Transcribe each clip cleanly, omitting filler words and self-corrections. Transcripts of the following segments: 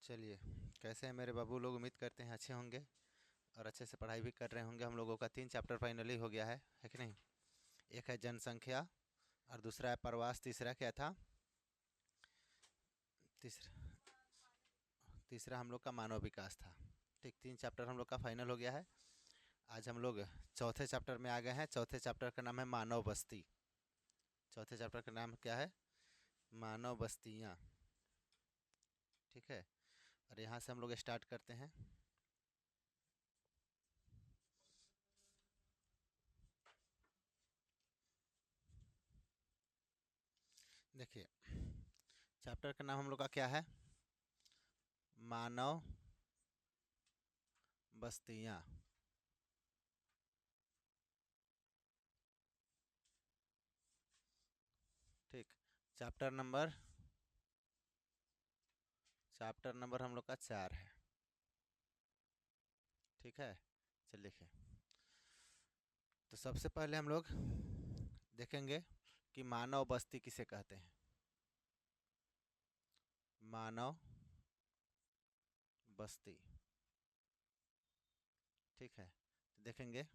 चलिए, कैसे हैं मेरे बाबू लोग? उम्मीद करते हैं अच्छे होंगे और अच्छे से पढ़ाई भी कर रहे होंगे। हम लोगों का 3 चैप्टर फाइनली हो गया है कि नहीं? एक है जनसंख्या और दूसरा है प्रवास, तीसरा क्या था? तीसरा तीसरा हम लोग का मानव विकास था। ठीक, 3 चैप्टर हम लोग का फाइनल हो गया है। आज हम लोग चौथे चैप्टर में आ गए हैं। चौथे चैप्टर का नाम है मानव बस्ती। चौथे चैप्टर का नाम क्या है? मानव बस्तियाँ। ठीक है, और यहाँ से हम लोग स्टार्ट करते हैं। देखिए, चैप्टर का नाम हम लोग का क्या है? मानव बस्तियाँ। ठीक, चैप्टर नंबर चैप्टर नंबर हम लोग का 4 है। ठीक है, चलिए लिखे। तो सबसे पहले हम लोग देखेंगे कि मानव बस्ती किसे कहते हैं। मानव बस्ती। ठीक है, तो देखेंगे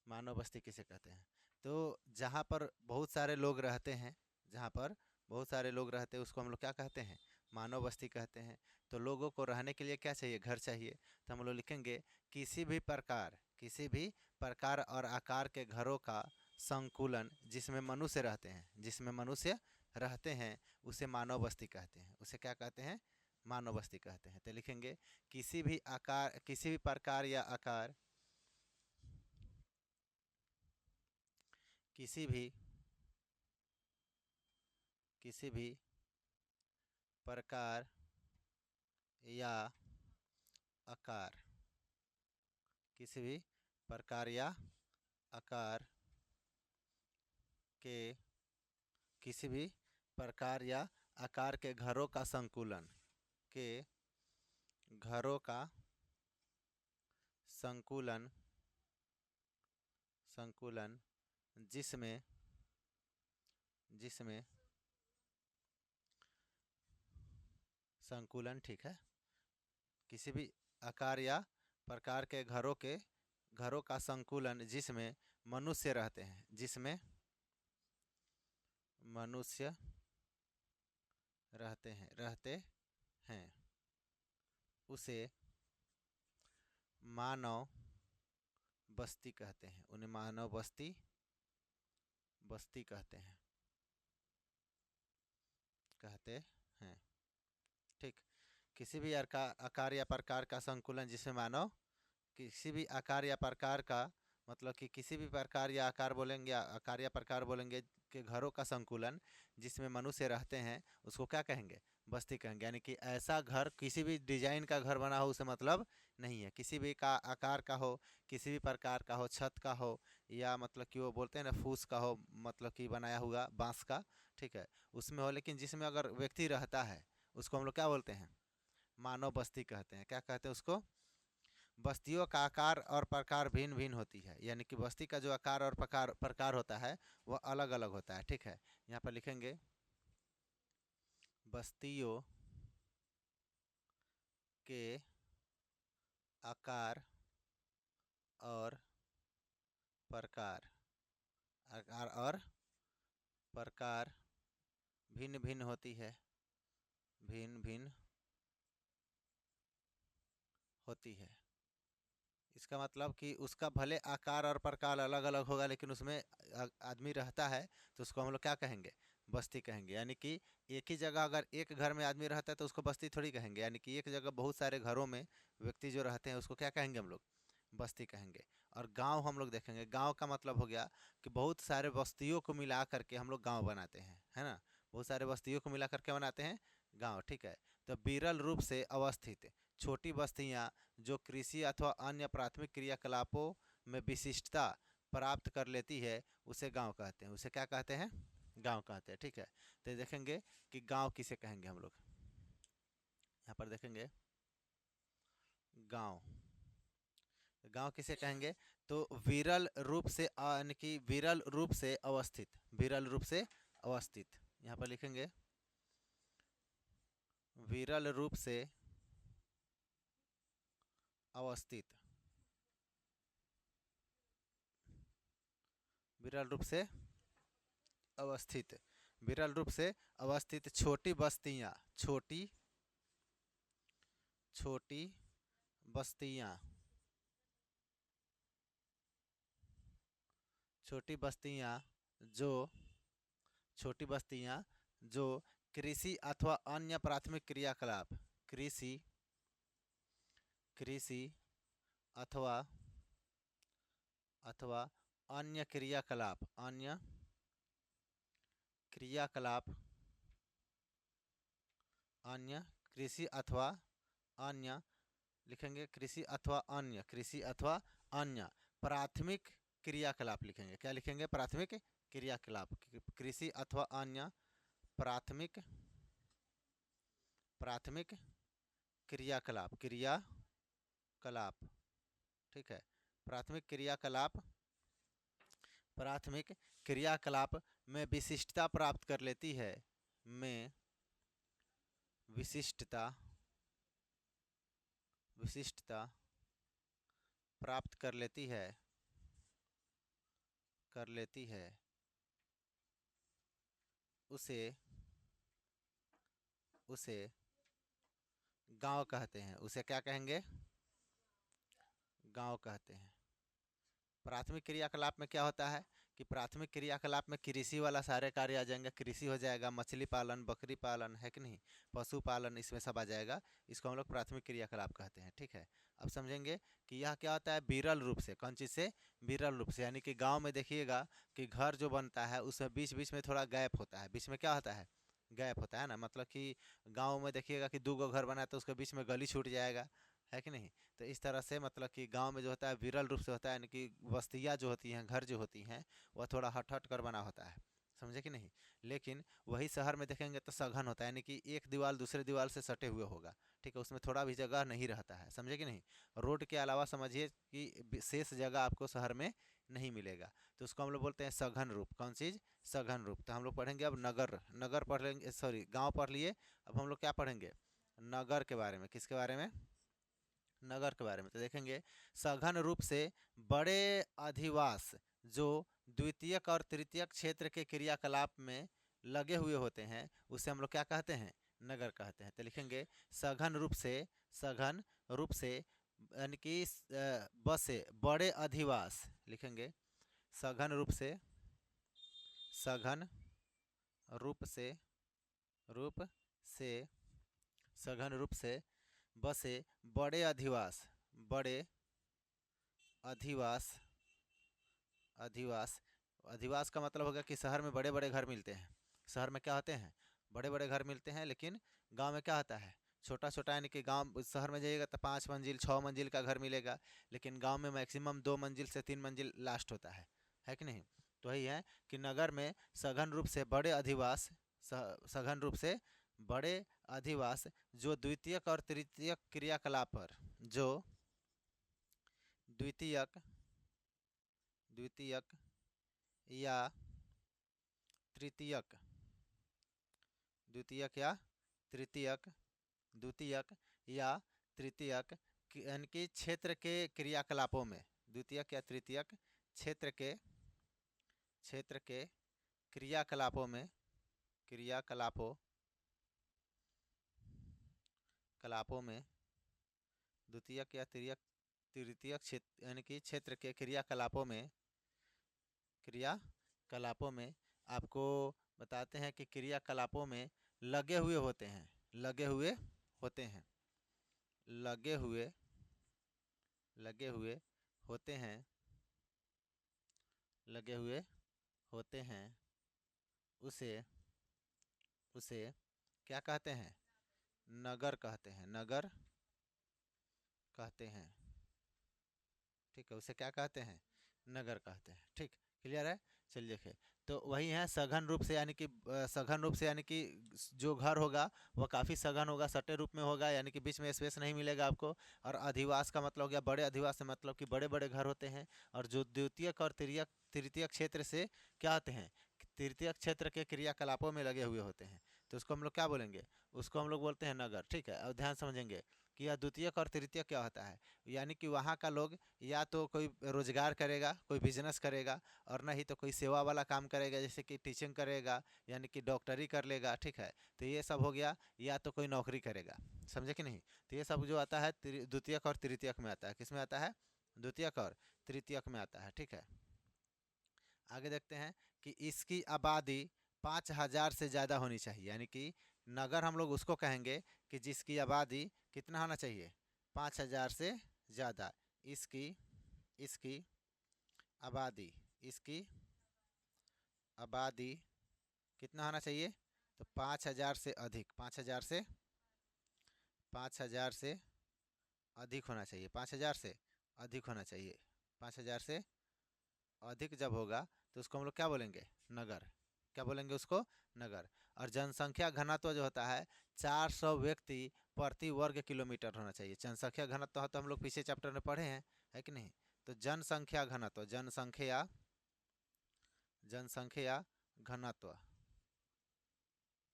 मानव बस्ती किसे कहते हैं। तो जहाँ पर बहुत सारे लोग रहते हैं, जहाँ पर बहुत सारे लोग रहते हैं उसको हम लोग क्या कहते हैं? मानव बस्ती कहते हैं। तो लोगों को रहने के लिए क्या चाहिए? घर चाहिए। तो हम लोग लिखेंगे किसी भी प्रकार और आकार के घरों का संकुलन जिसमें मनुष्य रहते हैं, उसे मानव बस्ती कहते हैं। उसे क्या कहते हैं? मानव बस्ती कहते हैं। तो लिखेंगे किसी भी प्रकार या आकार, किसी भी किसी भी प्रकार या आकार, किसी भी प्रकार या आकार के किसी भी प्रकार या आकार के घरों का के घरों का संकुलन संकुलन जिसमें जिसमें संकुलन, ठीक है, किसी भी आकार या प्रकार के घरों का संकुलन जिसमें मनुष्य मनुष्य रहते हैं उसे मानव बस्ती कहते हैं। उन्हें मानव बस्ती कहते हैं। ठीक, किसी भी आकार या प्रकार का संकुलन जिसमें मानव किसी भी आकार या प्रकार का, मतलब कि किसी भी प्रकार या आकार बोलेंगे या आकार या प्रकार बोलेंगे के घरों का संकुलन जिसमें मनुष्य रहते हैं उसको क्या कहेंगे? बस्ती कहेंगे। यानी कि ऐसा घर, किसी भी डिजाइन का घर बना हो उसे मतलब नहीं है, किसी भी का आकार का हो, किसी भी प्रकार का हो, छत का हो या मतलब कि वो बोलते हैं ना फूस का हो, मतलब कि बनाया हुआ बांस का, ठीक है, उसमें हो, लेकिन जिसमें अगर व्यक्ति रहता है उसको हम लोग क्या बोलते हैं? मानव बस्ती कहते हैं। क्या कहते हैं उसको? बस्तियों का आकार और प्रकार भिन्न भिन्न होती है, यानी कि बस्ती का जो आकार और प्रकार होता है वह अलग अलग होता है। ठीक है, यहाँ पर लिखेंगे बस्तियों के आकार और प्रकार आकार और प्रकार भिन्न भिन्न होती है। इसका मतलब कि उसका भले आकार और प्रकार अलग अलग होगा लेकिन उसमें आदमी रहता है, तो उसको हम लोग क्या कहेंगे? बस्ती कहेंगे। यानी कि एक ही जगह अगर एक घर में आदमी रहता है तो उसको बस्ती थोड़ी कहेंगे। यानी कि एक जगह बहुत सारे घरों में व्यक्ति जो रहते हैं उसको क्या कहेंगे हम लोग? बस्ती कहेंगे। और गांव हम लोग देखेंगे, गांव का मतलब हो गया कि बहुत सारे बस्तियों को मिला करके हम लोग गांव बनाते हैं, है ना? बहुत सारे बस्तियों को मिला करके बनाते हैं गांव। ठीक है, तो विरल रूप से अवस्थित छोटी बस्तियां जो कृषि अथवा अन्य प्राथमिक क्रियाकलापों में विशिष्टता प्राप्त कर लेती है उसे गांव कहते हैं। उसे क्या कहते हैं? गांव कहते हैं। ठीक है, तो देखेंगे कि गांव किसे कहेंगे हम लोग। यहाँ पर देखेंगे गांव, गांव किसे कहेंगे? तो विरल रूप से यानी कि विरल रूप से अवस्थित, यहाँ पर लिखेंगे विरल रूप से अवस्थित, विरल रूप से अवस्थित, विरल रूप से अवस्थित छोटी बस्तियां, छोटी छोटी बस्तियां, छोटी बस्तियां जो छोटी बस्तियां जो कृषि अथवा अन्य प्राथमिक क्रियाकलाप, कृषि कृषि अथवा अथवा अन्य क्रियाकलाप, अन्य क्रियाकलाप, अन्य कृषि अथवा अन्य, लिखेंगे कृषि अथवा अन्य, कृषि अथवा अन्य प्राथमिक क्रियाकलाप लिखेंगे। क्या लिखेंगे? प्राथमिक क्रियाकलाप, कृषि अथवा अन्य प्राथमिक प्राथमिक क्रियाकलाप, क्रियाकलाप, ठीक है। प्राथमिक क्रियाकलाप, प्राथमिक क्रियाकलाप में विशिष्टता प्राप्त कर लेती है, में विशिष्टता विशिष्टता प्राप्त कर लेती है, उसे उसे गांव कहते हैं। उसे क्या कहेंगे? गांव कहते हैं। प्राथमिक क्रियाकलाप में क्या होता है कि प्राथमिक क्रियाकलाप में कृषि वाला सारे कार्य आ जाएंगे, कृषि हो जाएगा, मछली पालन, बकरी पालन, है कि नहीं, पशुपालन, इसमें सब आ जाएगा। इसको हम लोग प्राथमिक क्रियाकलाप कहते हैं, ठीक है। अब समझेंगे कि यह क्या होता है विरल रूप से। कौन चीज़ से? विरल रूप से, यानी कि गाँव में देखिएगा कि घर जो बनता है उसमें बीच बीच में थोड़ा गैप होता है। बीच में क्या होता है? गैप होता है ना, मतलब कि गाँव में देखिएगा कि 2 घर बना है तो उसके बीच में गली छूट जाएगा, है कि नहीं। तो इस तरह से मतलब कि गांव में जो होता है विरल रूप से होता है, यानी कि बस्तियाँ जो होती हैं, घर जो होती हैं, वह थोड़ा हट हट कर बना होता है, समझे कि नहीं। लेकिन वही शहर में देखेंगे तो सघन होता है, यानी कि एक दीवार दूसरे दीवार से सटे हुए होगा, ठीक है, उसमें थोड़ा भी जगह नहीं रहता है, समझे कि नहीं। रोड के अलावा समझिए कि शेष जगह आपको शहर में नहीं मिलेगा, तो उसको हम लोग बोलते हैं सघन रूप। कौन चीज़? सघन रूप। तो हम लोग पढ़ेंगे अब नगर, नगर पढ़ लेंगे, सॉरी गाँव पढ़ लिए, अब हम लोग क्या पढ़ेंगे? नगर के बारे में। किसके बारे में? नगर के बारे में। तो देखेंगे सघन रूप से बड़े अधिवास जो द्वितीयक और तृतीयक क्षेत्र के क्रियाकलाप में लगे हुए होते हैं, उसे हम लोग क्या कहते हैं? नगर कहते हैं। तो लिखेंगे सघन रूप से, सघन रूप से, यानी कि बसे बड़े अधिवास, लिखेंगे सघन रूप से, सघन रूप से, रूप से, सघन रूप से बसे बड़े अधिवास, बड़े अधिवास, अधिवास, अधिवास का मतलब होगा कि शहर में बड़े बड़े घर मिलते हैं। शहर में क्या होते हैं? बड़े बड़े घर मिलते हैं, लेकिन गांव में क्या होता है? छोटा छोटा, यानी कि गांव, शहर में जाइएगा तो 5 मंजिल 6 मंजिल का घर मिलेगा, लेकिन गांव में मैक्सिमम 2 मंजिल से 3 मंजिल लास्ट होता है कि नहीं। तो वही है कि नगर में सघन रूप से बड़े अधिवास, सघन रूप से बड़े अधिवास जो द्वितीयक और तृतीयक क्रियाकलाप पर, जो द्वितीयक द्वितीयक या तृतीयक, द्वितीयक या तृतीयक, द्वितीयक या तृतीयक, यानी कि क्षेत्र के क्रियाकलापों में, द्वितीयक या तृतीयक क्षेत्र के क्रियाकलापों में, क्रियाकलापों कलापों में, द्वितीयक या तृतीयक क्षेत्र, यानी कि क्षेत्र के क्रियाकलापों में, क्रियाकलापों में आपको बताते हैं कि क्रियाकलापों में लगे हुए होते हैं, लगे हुए होते हैं, लगे हुए लगे हुए होते हैं, लगे हुए होते हैं, उसे उसे क्या कहते हैं? नगर कहते हैं, नगर कहते हैं, ठीक है। उसे क्या कहते हैं? नगर कहते हैं, ठीक। क्लियर है? चलिए देखिए, तो वही है सघन रूप से, यानी कि सघन रूप से, यानी कि जो घर होगा वह काफ़ी सघन होगा, सटे रूप में होगा, यानी कि बीच में स्पेस नहीं मिलेगा आपको। और अधिवास का मतलब हो गया बड़े अधिवास से मतलब कि बड़े बड़े घर होते हैं। और जो द्वितीयक और तृतीयक क्षेत्र से क्या होते हैं? तृतीयक क्षेत्र के क्रियाकलापों में लगे हुए होते हैं, तो उसको हम लोग क्या बोलेंगे? उसको हम लोग बोलते हैं नगर, ठीक है। अब ध्यान समझेंगे कि अद्वितीयक और तृतीयक क्या होता है। यानी कि वहाँ का लोग या तो कोई रोजगार करेगा, कोई बिजनेस करेगा, और नहीं तो कोई सेवा वाला काम करेगा, जैसे कि टीचिंग करेगा, यानी कि डॉक्टरी कर लेगा, ठीक है। तो ये सब हो गया, या तो कोई नौकरी करेगा, समझे कि नहीं। तो ये सब जो आता है द्वितीयक और तृतीयक में आता है। किस में आता है? द्वितीयक और तृतीयक में आता है, ठीक है। आगे देखते हैं कि इसकी आबादी 5,000 से ज़्यादा होनी चाहिए, यानी कि नगर हम लोग उसको कहेंगे कि जिसकी आबादी कितना होना चाहिए? 5,000 से ज़्यादा। इसकी इसकी आबादी इसकी आबादी कितना होना चाहिए? तो 5,000 से अधिक, 5,000 से अधिक होना चाहिए, 5,000 से अधिक होना चाहिए। 5,000 से अधिक जब होगा तो उसको हम लोग क्या बोलेंगे? नगर। क्या बोलेंगे उसको? नगर। और जनसंख्या घनत्व जो होता है 400 व्यक्ति प्रति वर्ग किलोमीटर होना चाहिए। जनसंख्या घनत्व तो हम लोग पिछले चैप्टर में पढ़े हैं, है कि नहीं। तो जनसंख्या घनत्व, जनसंख्या घनत्व,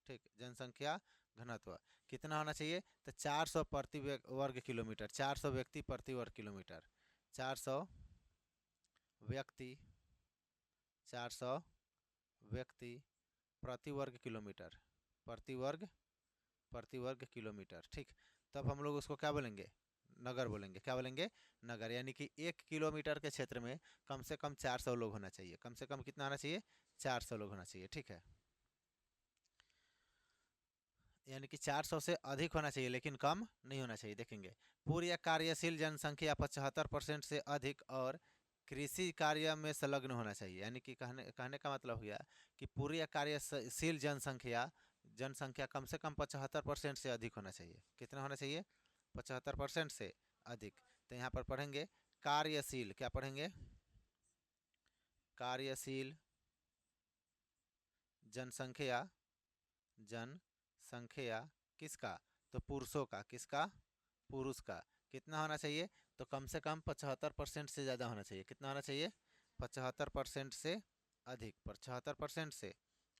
ठीक, जनसंख्या घनत्व कितना होना चाहिए? तो 400 प्रति वर्ग किलोमीटर, 400 व्यक्ति प्रति वर्ग किलोमीटर, 400 व्यक्ति 400 व्यक्ति प्रति वर्ग किलोमीटर, प्रति वर्ग किलोमीटर, ठीक। तब हम लोग उसको क्या बोलेंगे? नगर बोलेंगे। क्या बोलेंगे? नगर। यानी कि 1 किलोमीटर के क्षेत्र में कम से कम 400 लोग होना चाहिए। कम से कम कितना होना चाहिए? 400 लोग होना चाहिए, ठीक है। यानी कि 400 से अधिक होना चाहिए, लेकिन कम नहीं होना चाहिए। देखेंगे, पूरी या कार्यशील जनसंख्या 75% से अधिक और कृषि कार्य में संलग्न होना चाहिए। यानी कि कहने का मतलब हो गया कि पूरी या कार्यशील जनसंख्या जनसंख्या कम से कम 75% से अधिक होना चाहिए। कितना होना चाहिए? 75% से अधिक। तो यहाँ पर पढ़ेंगे कार्यशील, क्या पढ़ेंगे? कार्यशील जनसंख्या, जनसंख्या किसका? तो पुरुषों का। किसका? पुरुष का। कितना होना चाहिए? तो कम से कम 75% से ज़्यादा होना चाहिए। कितना होना चाहिए? 75% से अधिक, 75% से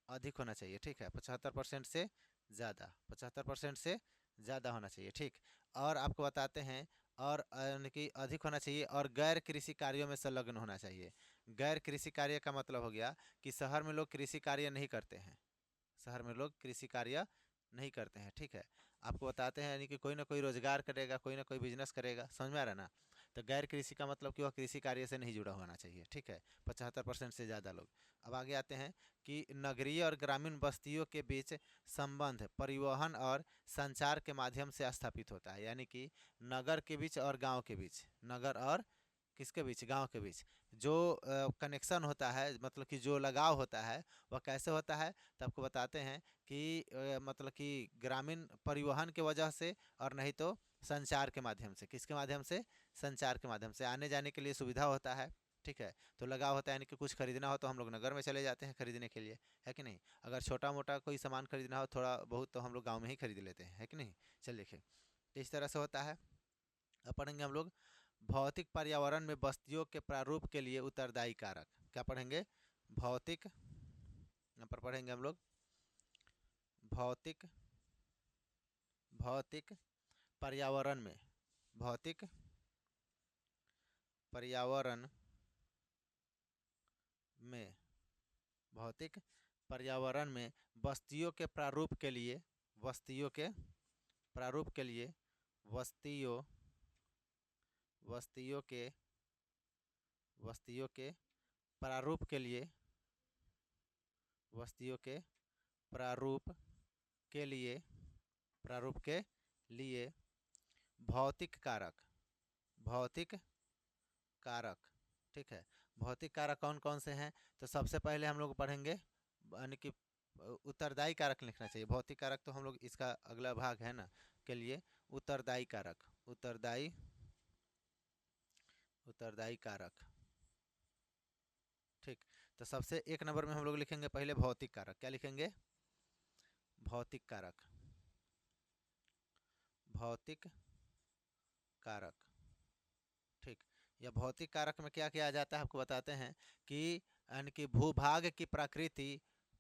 अधिक होना चाहिए, ठीक है। 75% से ज़्यादा, 75% से ज़्यादा होना चाहिए, ठीक। और आपको बताते हैं, और यानी कि अधिक होना चाहिए, और गैर कृषि कार्यों में संलग्न होना चाहिए। गैर कृषि कार्य का मतलब हो गया कि शहर में लोग कृषि कार्य नहीं करते हैं, शहर में लोग कृषि कार्य नहीं करते हैं, ठीक है। आपको बताते हैं यानी कि कोई ना कोई रोजगार करेगा, कोई ना कोई बिजनेस करेगा, समझ में आ रहा है ना। तो गैर कृषि का मतलब कि वह कृषि कार्य से नहीं जुड़ा होना चाहिए, ठीक है। 75% से ज़्यादा लोग। अब आगे आते हैं कि नगरीय और ग्रामीण बस्तियों के बीच संबंध परिवहन और संचार के माध्यम से स्थापित होता है। यानी कि नगर के बीच और गाँव के बीच, नगर और किसके बीच? गांव के बीच जो कनेक्शन होता है, मतलब कि जो लगाव होता है, वह कैसे होता है? तो आपको बताते हैं कि मतलब कि ग्रामीण परिवहन के वजह से, और नहीं तो संचार के माध्यम से। किसके माध्यम से? संचार के माध्यम से। आने जाने के लिए सुविधा होता है, ठीक है। तो लगाव होता है, यानी कि कुछ खरीदना हो तो हम लोग नगर में चले जाते हैं खरीदने के लिए, है कि नहीं। अगर छोटा मोटा कोई सामान खरीदना हो थोड़ा बहुत, तो हम लोग गाँव में ही खरीद लेते हैं, है कि नहीं। चल देखिए, इस तरह से होता है। अब पढ़ेंगे हम लोग भौतिक पर्यावरण में बस्तियों के प्रारूप के लिए उत्तरदायी कारक। क्या पढ़ेंगे? भौतिक, यहाँ पर पढ़ेंगे हम लोग भौतिक भौतिक पर्यावरण में, भौतिक पर्यावरण में, भौतिक पर्यावरण में बस्तियों के प्रारूप के लिए, बस्तियों के प्रारूप के लिए, बस्तियों बस्तियों के बस्तियों के प्रारूप के लिए, बस्तियों के प्रारूप के लिए, प्रारूप के लिए भौतिक कारक, भौतिक कारक, ठीक है। भौतिक कारक कौन कौन से हैं? तो सबसे पहले हम लोग पढ़ेंगे, यानी कि उत्तरदायी कारक लिखना चाहिए। भौतिक कारक तो हम लोग इसका अगला भाग है ना, के लिए उत्तरदायी कारक, उत्तरदायी उत्तरदायी कारक, ठीक। तो सबसे 1 नंबर में हम लोग लिखेंगे पहले भौतिक कारक। क्या लिखेंगे? भौतिक कारक, भौतिक कारक, ठीक। या भौतिक कारक में क्या किया जाता है आपको बताते हैं कि यानी कि भूभाग की प्रकृति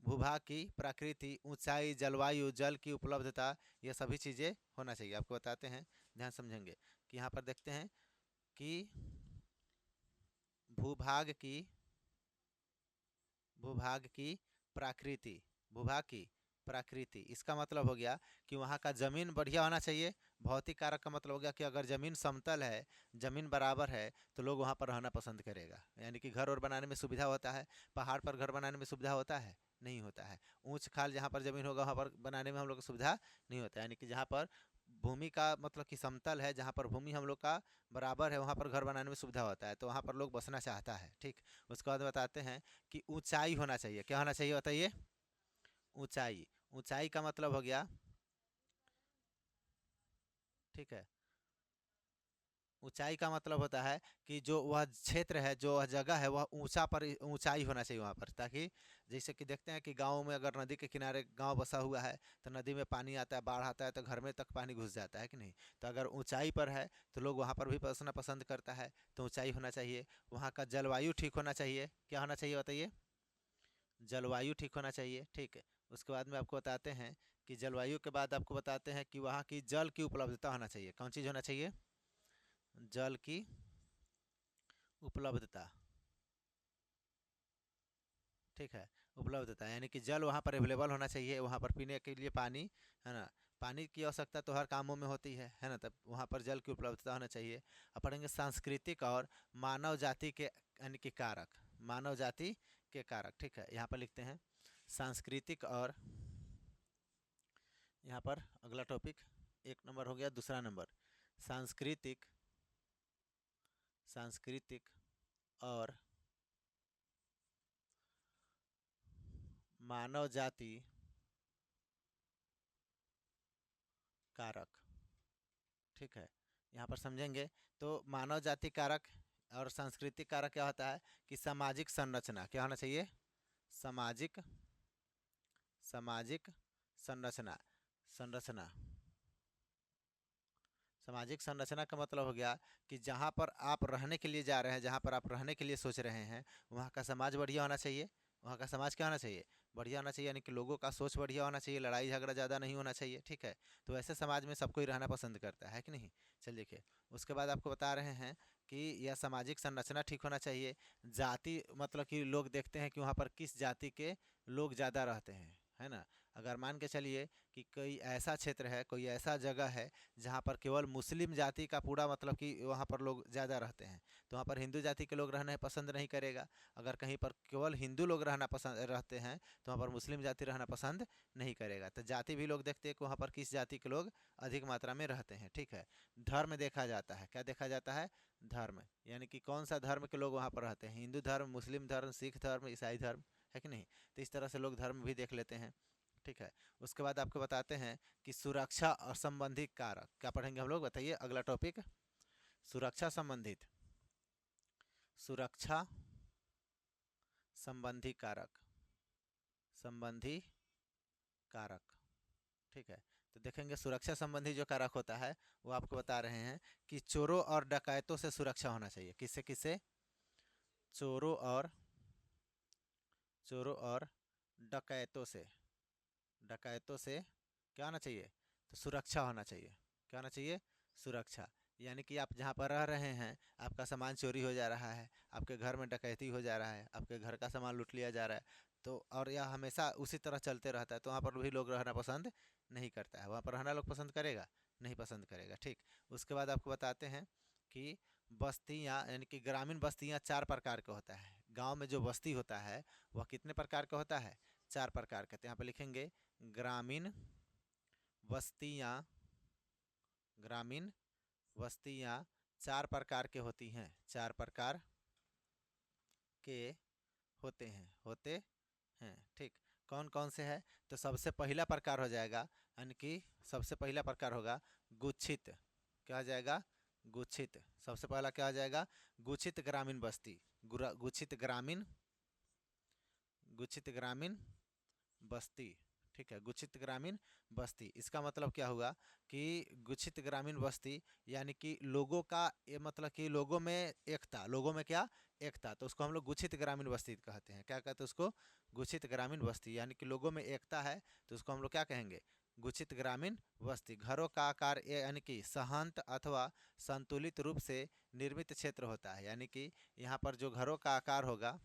भूभाग की प्रकृति, ऊंचाई, जलवायु, जल की उपलब्धता, ये सभी चीज़ें होना चाहिए। आपको बताते हैं, ध्यान समझेंगे कि यहाँ पर देखते हैं कि भूभाग की भूभाग की प्रकृति, भूभाग की प्रकृति, इसका मतलब हो गया कि वहाँ का ज़मीन बढ़िया होना चाहिए। भौतिक कारक का मतलब हो गया कि अगर ज़मीन समतल है, ज़मीन बराबर है, तो लोग वहाँ पर रहना पसंद करेगा, यानी कि घर और बनाने में सुविधा होता है। पहाड़ पर घर बनाने में सुविधा होता है, नहीं होता है। ऊंच खाल जहाँ पर ज़मीन होगा वहाँ पर बनाने में हम लोग को सुविधा नहीं होता है, यानी कि जहाँ पर भूमि का मतलब कि समतल है, जहाँ पर भूमि हम लोग का बराबर है, वहाँ पर घर बनाने में सुविधा होता है, तो वहाँ पर लोग बसना चाहता है। ठीक, उसके बाद बताते हैं कि ऊंचाई होना चाहिए। क्या होना चाहिए बताइए? ऊंचाई। ऊंचाई का मतलब हो गया, ठीक है, ऊंचाई का मतलब होता है कि जो वह क्षेत्र है, जो वह जगह है, वह ऊंचा पर ऊंचाई होना चाहिए वहाँ पर, ताकि जैसे कि देखते हैं कि गाँव में अगर नदी के किनारे गांव बसा हुआ है, तो नदी में पानी आता है, बाढ़ आता है, तो घर में तक पानी घुस जाता है कि नहीं। तो अगर ऊंचाई पर है तो लोग वहाँ पर भी बसना पसंद करता है, तो ऊंचाई होना चाहिए। वहाँ का जलवायु ठीक होना चाहिए। क्या होना चाहिए बताइए? जलवायु ठीक होना चाहिए। ठीक है, उसके बाद में आपको बताते हैं कि जलवायु के बाद आपको बताते हैं कि वहाँ की जल की उपलब्धता होना चाहिए। कौन चीज़ होना चाहिए? जल की उपलब्धता। ठीक है, उपलब्धता यानी कि जल वहाँ पर अवेलेबल होना चाहिए, वहाँ पर पीने के लिए पानी, है ना। पानी की आवश्यकता तो हर कामों में होती है ना, तब वहाँ पर जल की उपलब्धता होना चाहिए। अब पढ़ेंगे सांस्कृतिक और मानव जाति के यानी कि कारक, मानव जाति के कारक। ठीक है, यहाँ पर लिखते हैं सांस्कृतिक और, यहाँ पर अगला टॉपिक, एक नंबर हो गया, दूसरा नंबर सांस्कृतिक, सांस्कृतिक और मानव जाति कारक। ठीक है, यहाँ पर समझेंगे तो मानव जाति कारक और सांस्कृतिक कारक क्या होता है कि सामाजिक संरचना। क्या होना चाहिए? सामाजिक, सामाजिक संरचना, संरचना। सामाजिक संरचना का मतलब हो गया कि जहाँ पर आप रहने के लिए जा रहे हैं, जहाँ पर आप रहने के लिए सोच रहे हैं, वहाँ का समाज बढ़िया होना चाहिए। वहाँ का समाज क्या होना चाहिए? बढ़िया होना चाहिए, यानी कि लोगों का सोच बढ़िया होना चाहिए, लड़ाई झगड़ा ज़्यादा नहीं होना चाहिए। ठीक है, तो ऐसे समाज में सब कोई रहना पसंद करता है कि नहीं। चलिए देखिए, उसके बाद आपको बता रहे हैं कि यह सामाजिक संरचना ठीक होना चाहिए। जाति मतलब कि लोग देखते हैं कि वहाँ पर किस जाति के लोग ज़्यादा रहते हैं, है ना। अगर मान के चलिए कि कोई ऐसा क्षेत्र है, कोई ऐसा जगह है जहाँ पर केवल मुस्लिम जाति का पूरा मतलब कि वहाँ पर लोग ज़्यादा रहते हैं, तो वहाँ पर हिंदू जाति के लोग रहना पसंद नहीं करेगा। अगर कहीं पर केवल हिंदू लोग रहना पसंद रहते हैं, तो वहाँ पर मुस्लिम जाति रहना पसंद नहीं करेगा। तो जाति भी लोग देखते हैं कि वहाँ पर किस जाति के लोग अधिक मात्रा में रहते हैं। ठीक है, धर्म देखा जाता है। क्या देखा जाता है? धर्म, यानी कि कौन सा धर्म के लोग वहाँ पर रहते हैं, हिंदू धर्म, मुस्लिम धर्म, सिख धर्म, ईसाई धर्म, है कि नहीं। तो इस तरह से लोग धर्म भी देख लेते हैं। ठीक है, उसके बाद आपको बताते हैं कि सुरक्षा और संबंधित कारक। क्या पढ़ेंगे हम लोग बताइए? अगला टॉपिक सुरक्षा संबंधित, सुरक्षा संबंधी कारक, संबंधी कारक। ठीक है, तो देखेंगे सुरक्षा संबंधी जो कारक होता है वो आपको बता रहे हैं कि चोरों और डकैतों से सुरक्षा होना चाहिए। किससे किससे? चोरों और, चोरों और डकैतों से, डकैतों से क्या होना चाहिए? तो सुरक्षा होना चाहिए। क्या होना चाहिए? सुरक्षा, यानी कि आप जहाँ पर रह रहे हैं, आपका सामान चोरी हो जा रहा है, आपके घर में डकैती हो जा रहा है, आपके घर का सामान लूट लिया जा रहा है, तो और यह हमेशा उसी तरह चलते रहता है, तो वहाँ पर भी लोग रहना पसंद नहीं करता है। वहाँ पर रहना लोग पसंद करेगा? नहीं पसंद करेगा। ठीक, उसके बाद आपको बताते हैं कि बस्तियाँ यानी कि ग्रामीण बस्तियाँ चार प्रकार का होता है। गांव में जो बस्ती होता है वह कितने प्रकार का होता है? चार प्रकार का। तो यहाँ पर लिखेंगे ग्रामीण बस्तियाँ, ग्रामीण बस्तियाँ चार प्रकार के होती हैं, चार प्रकार के होते हैं, होते हैं। ठीक, कौन कौन से है? तो सबसे पहला प्रकार हो जाएगा, यानी कि सबसे पहला प्रकार होगा गुच्छित। क्या हो जाएगा? गुच्छित। सबसे पहला क्या हो जाएगा? गुच्छित ग्रामीण बस्ती, गुच्छित ग्रामीण, गुच्छित ग्रामीण बस्ती। ठीक है, गुच्छित ग्रामीण बस्ती, इसका मतलब क्या हुआ कि गुच्छित ग्रामीण बस्ती यानी कि लोगों का ये मतलब कि लोगों में एकता, लोगों में क्या एकता, तो उसको हम लोग गुच्छित ग्रामीण बस्ती कहते हैं। क्या कहते हैं उसको? गुच्छित ग्रामीण बस्ती, यानी कि लोगों में एकता है तो उसको हम लोग क्या कहेंगे? गुच्छित ग्रामीण बस्ती। घरों का आकार यानी कि सहंत अथवा संतुलित रूप से निर्मित क्षेत्र होता है, यानी कि यहाँ पर जो घरों का आकार होगा,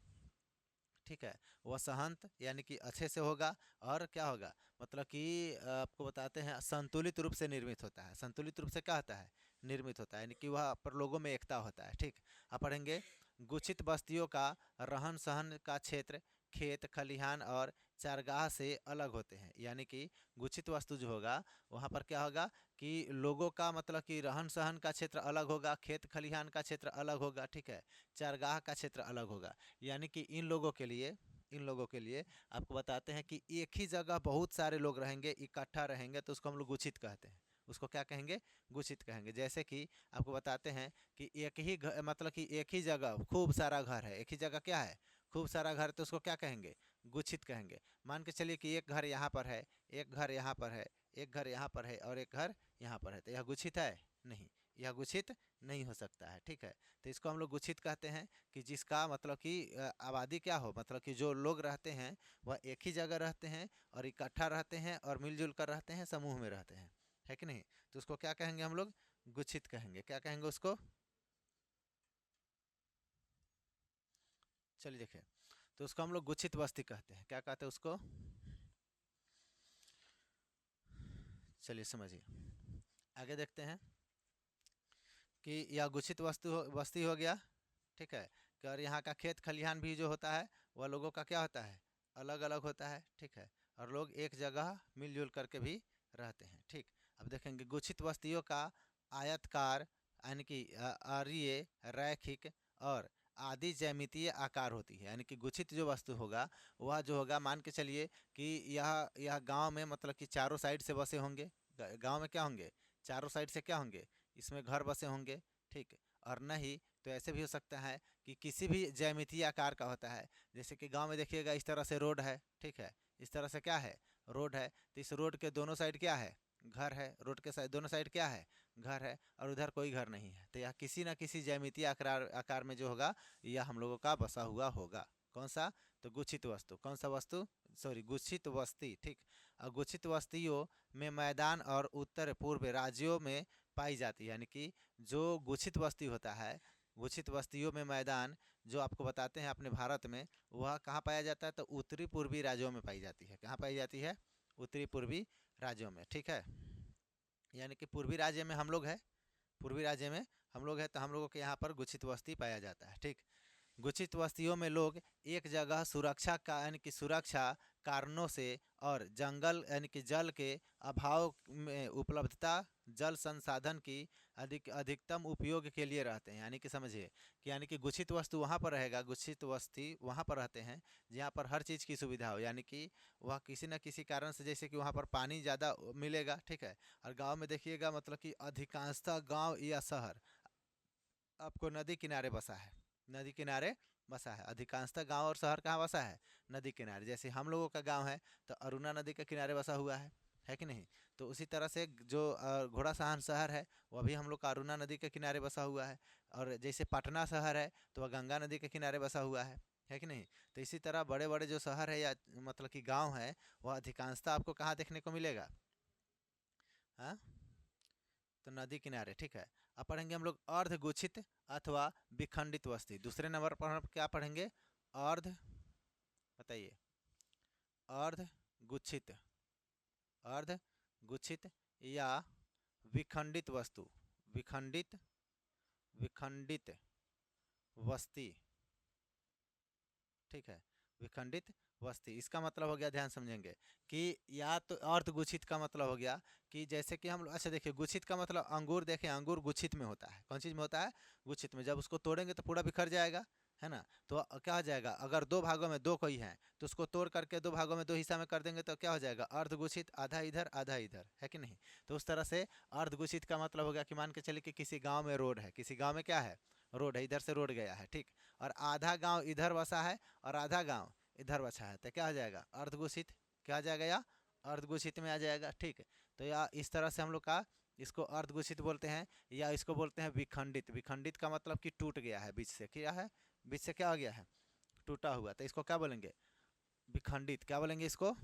ठीक है, वह सहंत यानी कि अच्छे से होगा, और क्या होगा मतलब कि आपको बताते हैं संतुलित रूप से निर्मित होता है। संतुलित रूप से क्या होता है? निर्मित होता है, यानी कि वह पर लोगों में एकता होता है। ठीक, अब पढ़ेंगे गुच्छित बस्तियों का रहन सहन का क्षेत्र खेत खलिहान और चारगाह से अलग होते हैं, यानी कि गुच्छित वस्तु जो होगा वहाँ पर क्या होगा कि लोगों का मतलब कि रहन सहन का क्षेत्र अलग होगा, खेत खलिहान का क्षेत्र अलग होगा, ठीक है, चारगाह का क्षेत्र अलग होगा। यानी कि इन लोगों के लिए आपको बताते हैं कि एक ही जगह बहुत सारे लोग रहेंगे, इकट्ठा रहेंगे, तो उसको हम लोग गुच्छित कहते हैं। उसको क्या कहेंगे? गुच्छित कहेंगे। जैसे कि आपको बताते हैं कि एक ही मतलब कि एक ही जगह खूब सारा घर है, एक ही जगह क्या है? खूब सारा घर, तो उसको क्या कहेंगे? गुच्छित कहेंगे। मान के चलिए कि एक घर यहाँ पर है, एक घर यहाँ पर है, एक घर यहाँ पर है और एक घर यहाँ पर है, तो यह गुच्छित है? नहीं, यह गुच्छित नहीं हो सकता है। ठीक है, तो इसको हम लोग गुच्छित कहते हैं कि जिसका मतलब कि आबादी क्या हो, मतलब कि जो लोग रहते हैं वह एक ही जगह रहते हैं और इकट्ठा रहते हैं और मिलजुल कर रहते हैं, समूह में रहते हैं, है कि नहीं? तो उसको क्या कहेंगे हम लोग? गुच्छित कहेंगे। क्या कहेंगे उसको? चलिए देखिए, तो उसको हम लोग गुच्छित बस्ती कहते हैं। क्या कहते हैं उसको? चलिए समझिए, आगे देखते हैं कि यह गुच्छित बस्ती हो गया, ठीक है, कि और यहाँ का खेत खलिहान भी जो होता है वह लोगों का क्या होता है? अलग अलग होता है, ठीक है, और लोग एक जगह मिलजुल करके भी रहते हैं। ठीक, अब देखेंगे गुच्छित बस्तियों का आयतकार यानी कि अरीय रैखिक और आदि ज्यामितीय आकार होती है, यानी कि गुच्छित जो वस्तु होगा वह जो होगा, मान के चलिए कि यह गांव में मतलब कि चारों साइड से बसे होंगे। गांव में क्या होंगे? चारों साइड से क्या होंगे? इसमें घर बसे होंगे, ठीक, और नहीं तो ऐसे भी हो सकता है कि किसी भी ज्यामितीय आकार का होता है। जैसे कि गांव में देखिएगा इस तरह से रोड है, ठीक है, इस तरह से क्या है? रोड है, तो इस रोड के दोनों साइड क्या है? घर है। रोड के साइड दोनों साइड क्या है? घर है, और उधर कोई घर नहीं है, तो यह किसी न किसी ज्यामितीय आकार आकार में जो होगा यह हम लोगों का बसा हुआ होगा। कौन सा? तो गुच्छित वस्तु। कौन सा वस्तु? सॉरी, गुच्छित बस्ती। ठीक, और गुच्छित बस्तियों में मैदान और उत्तर पूर्व राज्यों में पाई जाती है, यानी कि जो गुच्छित बस्ती होता है, गुच्छित बस्तियों में मैदान जो आपको बताते हैं अपने भारत में, वह कहाँ पाया जाता है? तो उत्तरी पूर्वी राज्यों में पाई जाती है। कहाँ पाई जाती है? उत्तरी पूर्वी राज्यों में, ठीक है, यानी कि पूर्वी राज्य में हम लोग हैं, पूर्वी राज्य में हम लोग हैं, तो हम लोगों के यहाँ पर गुच्छित बस्ती पाया जाता है। ठीक, गुच्छित बस्तियों में लोग एक जगह सुरक्षा का यानी कि सुरक्षा कारणों से और जंगल यानी कि जल के अभाव में उपलब्धता जल संसाधन की अधिकतम उपयोग के लिए रहते हैं। यानी कि समझिए कि यानी कि गुच्छित वस्तु वहाँ पर रहेगा, गुच्छित बस्ती वहाँ पर रहते हैं जहाँ पर हर चीज़ की सुविधा हो, यानी कि वह किसी न किसी कारण से, जैसे कि वहाँ पर पानी ज़्यादा मिलेगा, ठीक है, और गाँव में देखिएगा मतलब कि अधिकांशतः गाँव या शहर आपको नदी किनारे बसा है, नदी किनारे बसा है। अधिकांशतः गांव और शहर कहाँ बसा है? नदी किनारे। जैसे हम लोगों का गांव है तो अरुणा नदी के किनारे बसा हुआ है कि नहीं? तो उसी तरह से जो घोड़ा सहन शहर है वह भी हम लोग का अरुणा नदी के किनारे बसा हुआ है। और जैसे पटना शहर है तो वह गंगा नदी के किनारे बसा हुआ है कि नहीं? तो इसी तरह बड़े बड़े जो शहर है या मतलब कि गाँव है वह अधिकांशतः आपको कहाँ देखने को मिलेगा? हाँ, तो नदी किनारे, ठीक है। अब पढ़ेंगे हम लोग अर्धगुच्छित अथवा विखंडित बस्ती। दूसरे नंबर पर हम क्या पढ़ेंगे? अर्ध, बताइए, अर्धगुच्छित, अर्धगुच्छित या विखंडित वस्तु, विखंडित, विखंडित बस्ती, ठीक है, विखंडित बस्ती। इसका मतलब हो गया, ध्यान समझेंगे कि या तो अर्धगुच्छित का मतलब हो गया कि जैसे कि हम लोग, अच्छा देखिए, गुच्छित का मतलब अंगूर, देखें अंगूर गुच्छित में होता है। कौन चीज़ में होता है? गुच्छित में। जब उसको तोड़ेंगे तो पूरा बिखर जाएगा, है ना? तो क्या हो जाएगा? अगर दो भागों में दो कोई है तो उसको तोड़ करके दो भागों में दो हिस्सा में कर देंगे तो क्या हो जाएगा? अर्धगुच्छित, आधा इधर आधा इधर, है कि नहीं? तो उस तरह से अर्धगुच्छित का मतलब हो गया कि मान के चलिए कि किसी गाँव में रोड है, किसी गाँव में क्या है? रोड है, इधर से रोड गया है, ठीक, और आधा गाँव इधर बसा है और आधा गाँव इधर बचा है, तो क्या हो जाएगा? अर्धगुच्छित। क्या हो जाएगा? या अर्धगुच्छित में आ जाएगा। ठीक है, तो या इस तरह से हम लोग का इसको अर्धगुच्छित बोलते हैं, या इसको बोलते हैं विखंडित। विखंडित का मतलब कि टूट गया है बीच से, क्या है, बीच से क्या हो गया है, टूटा हुआ, तो इसको क्या बोलेंगे, विखंडित। क्या बोलेंगे इसको,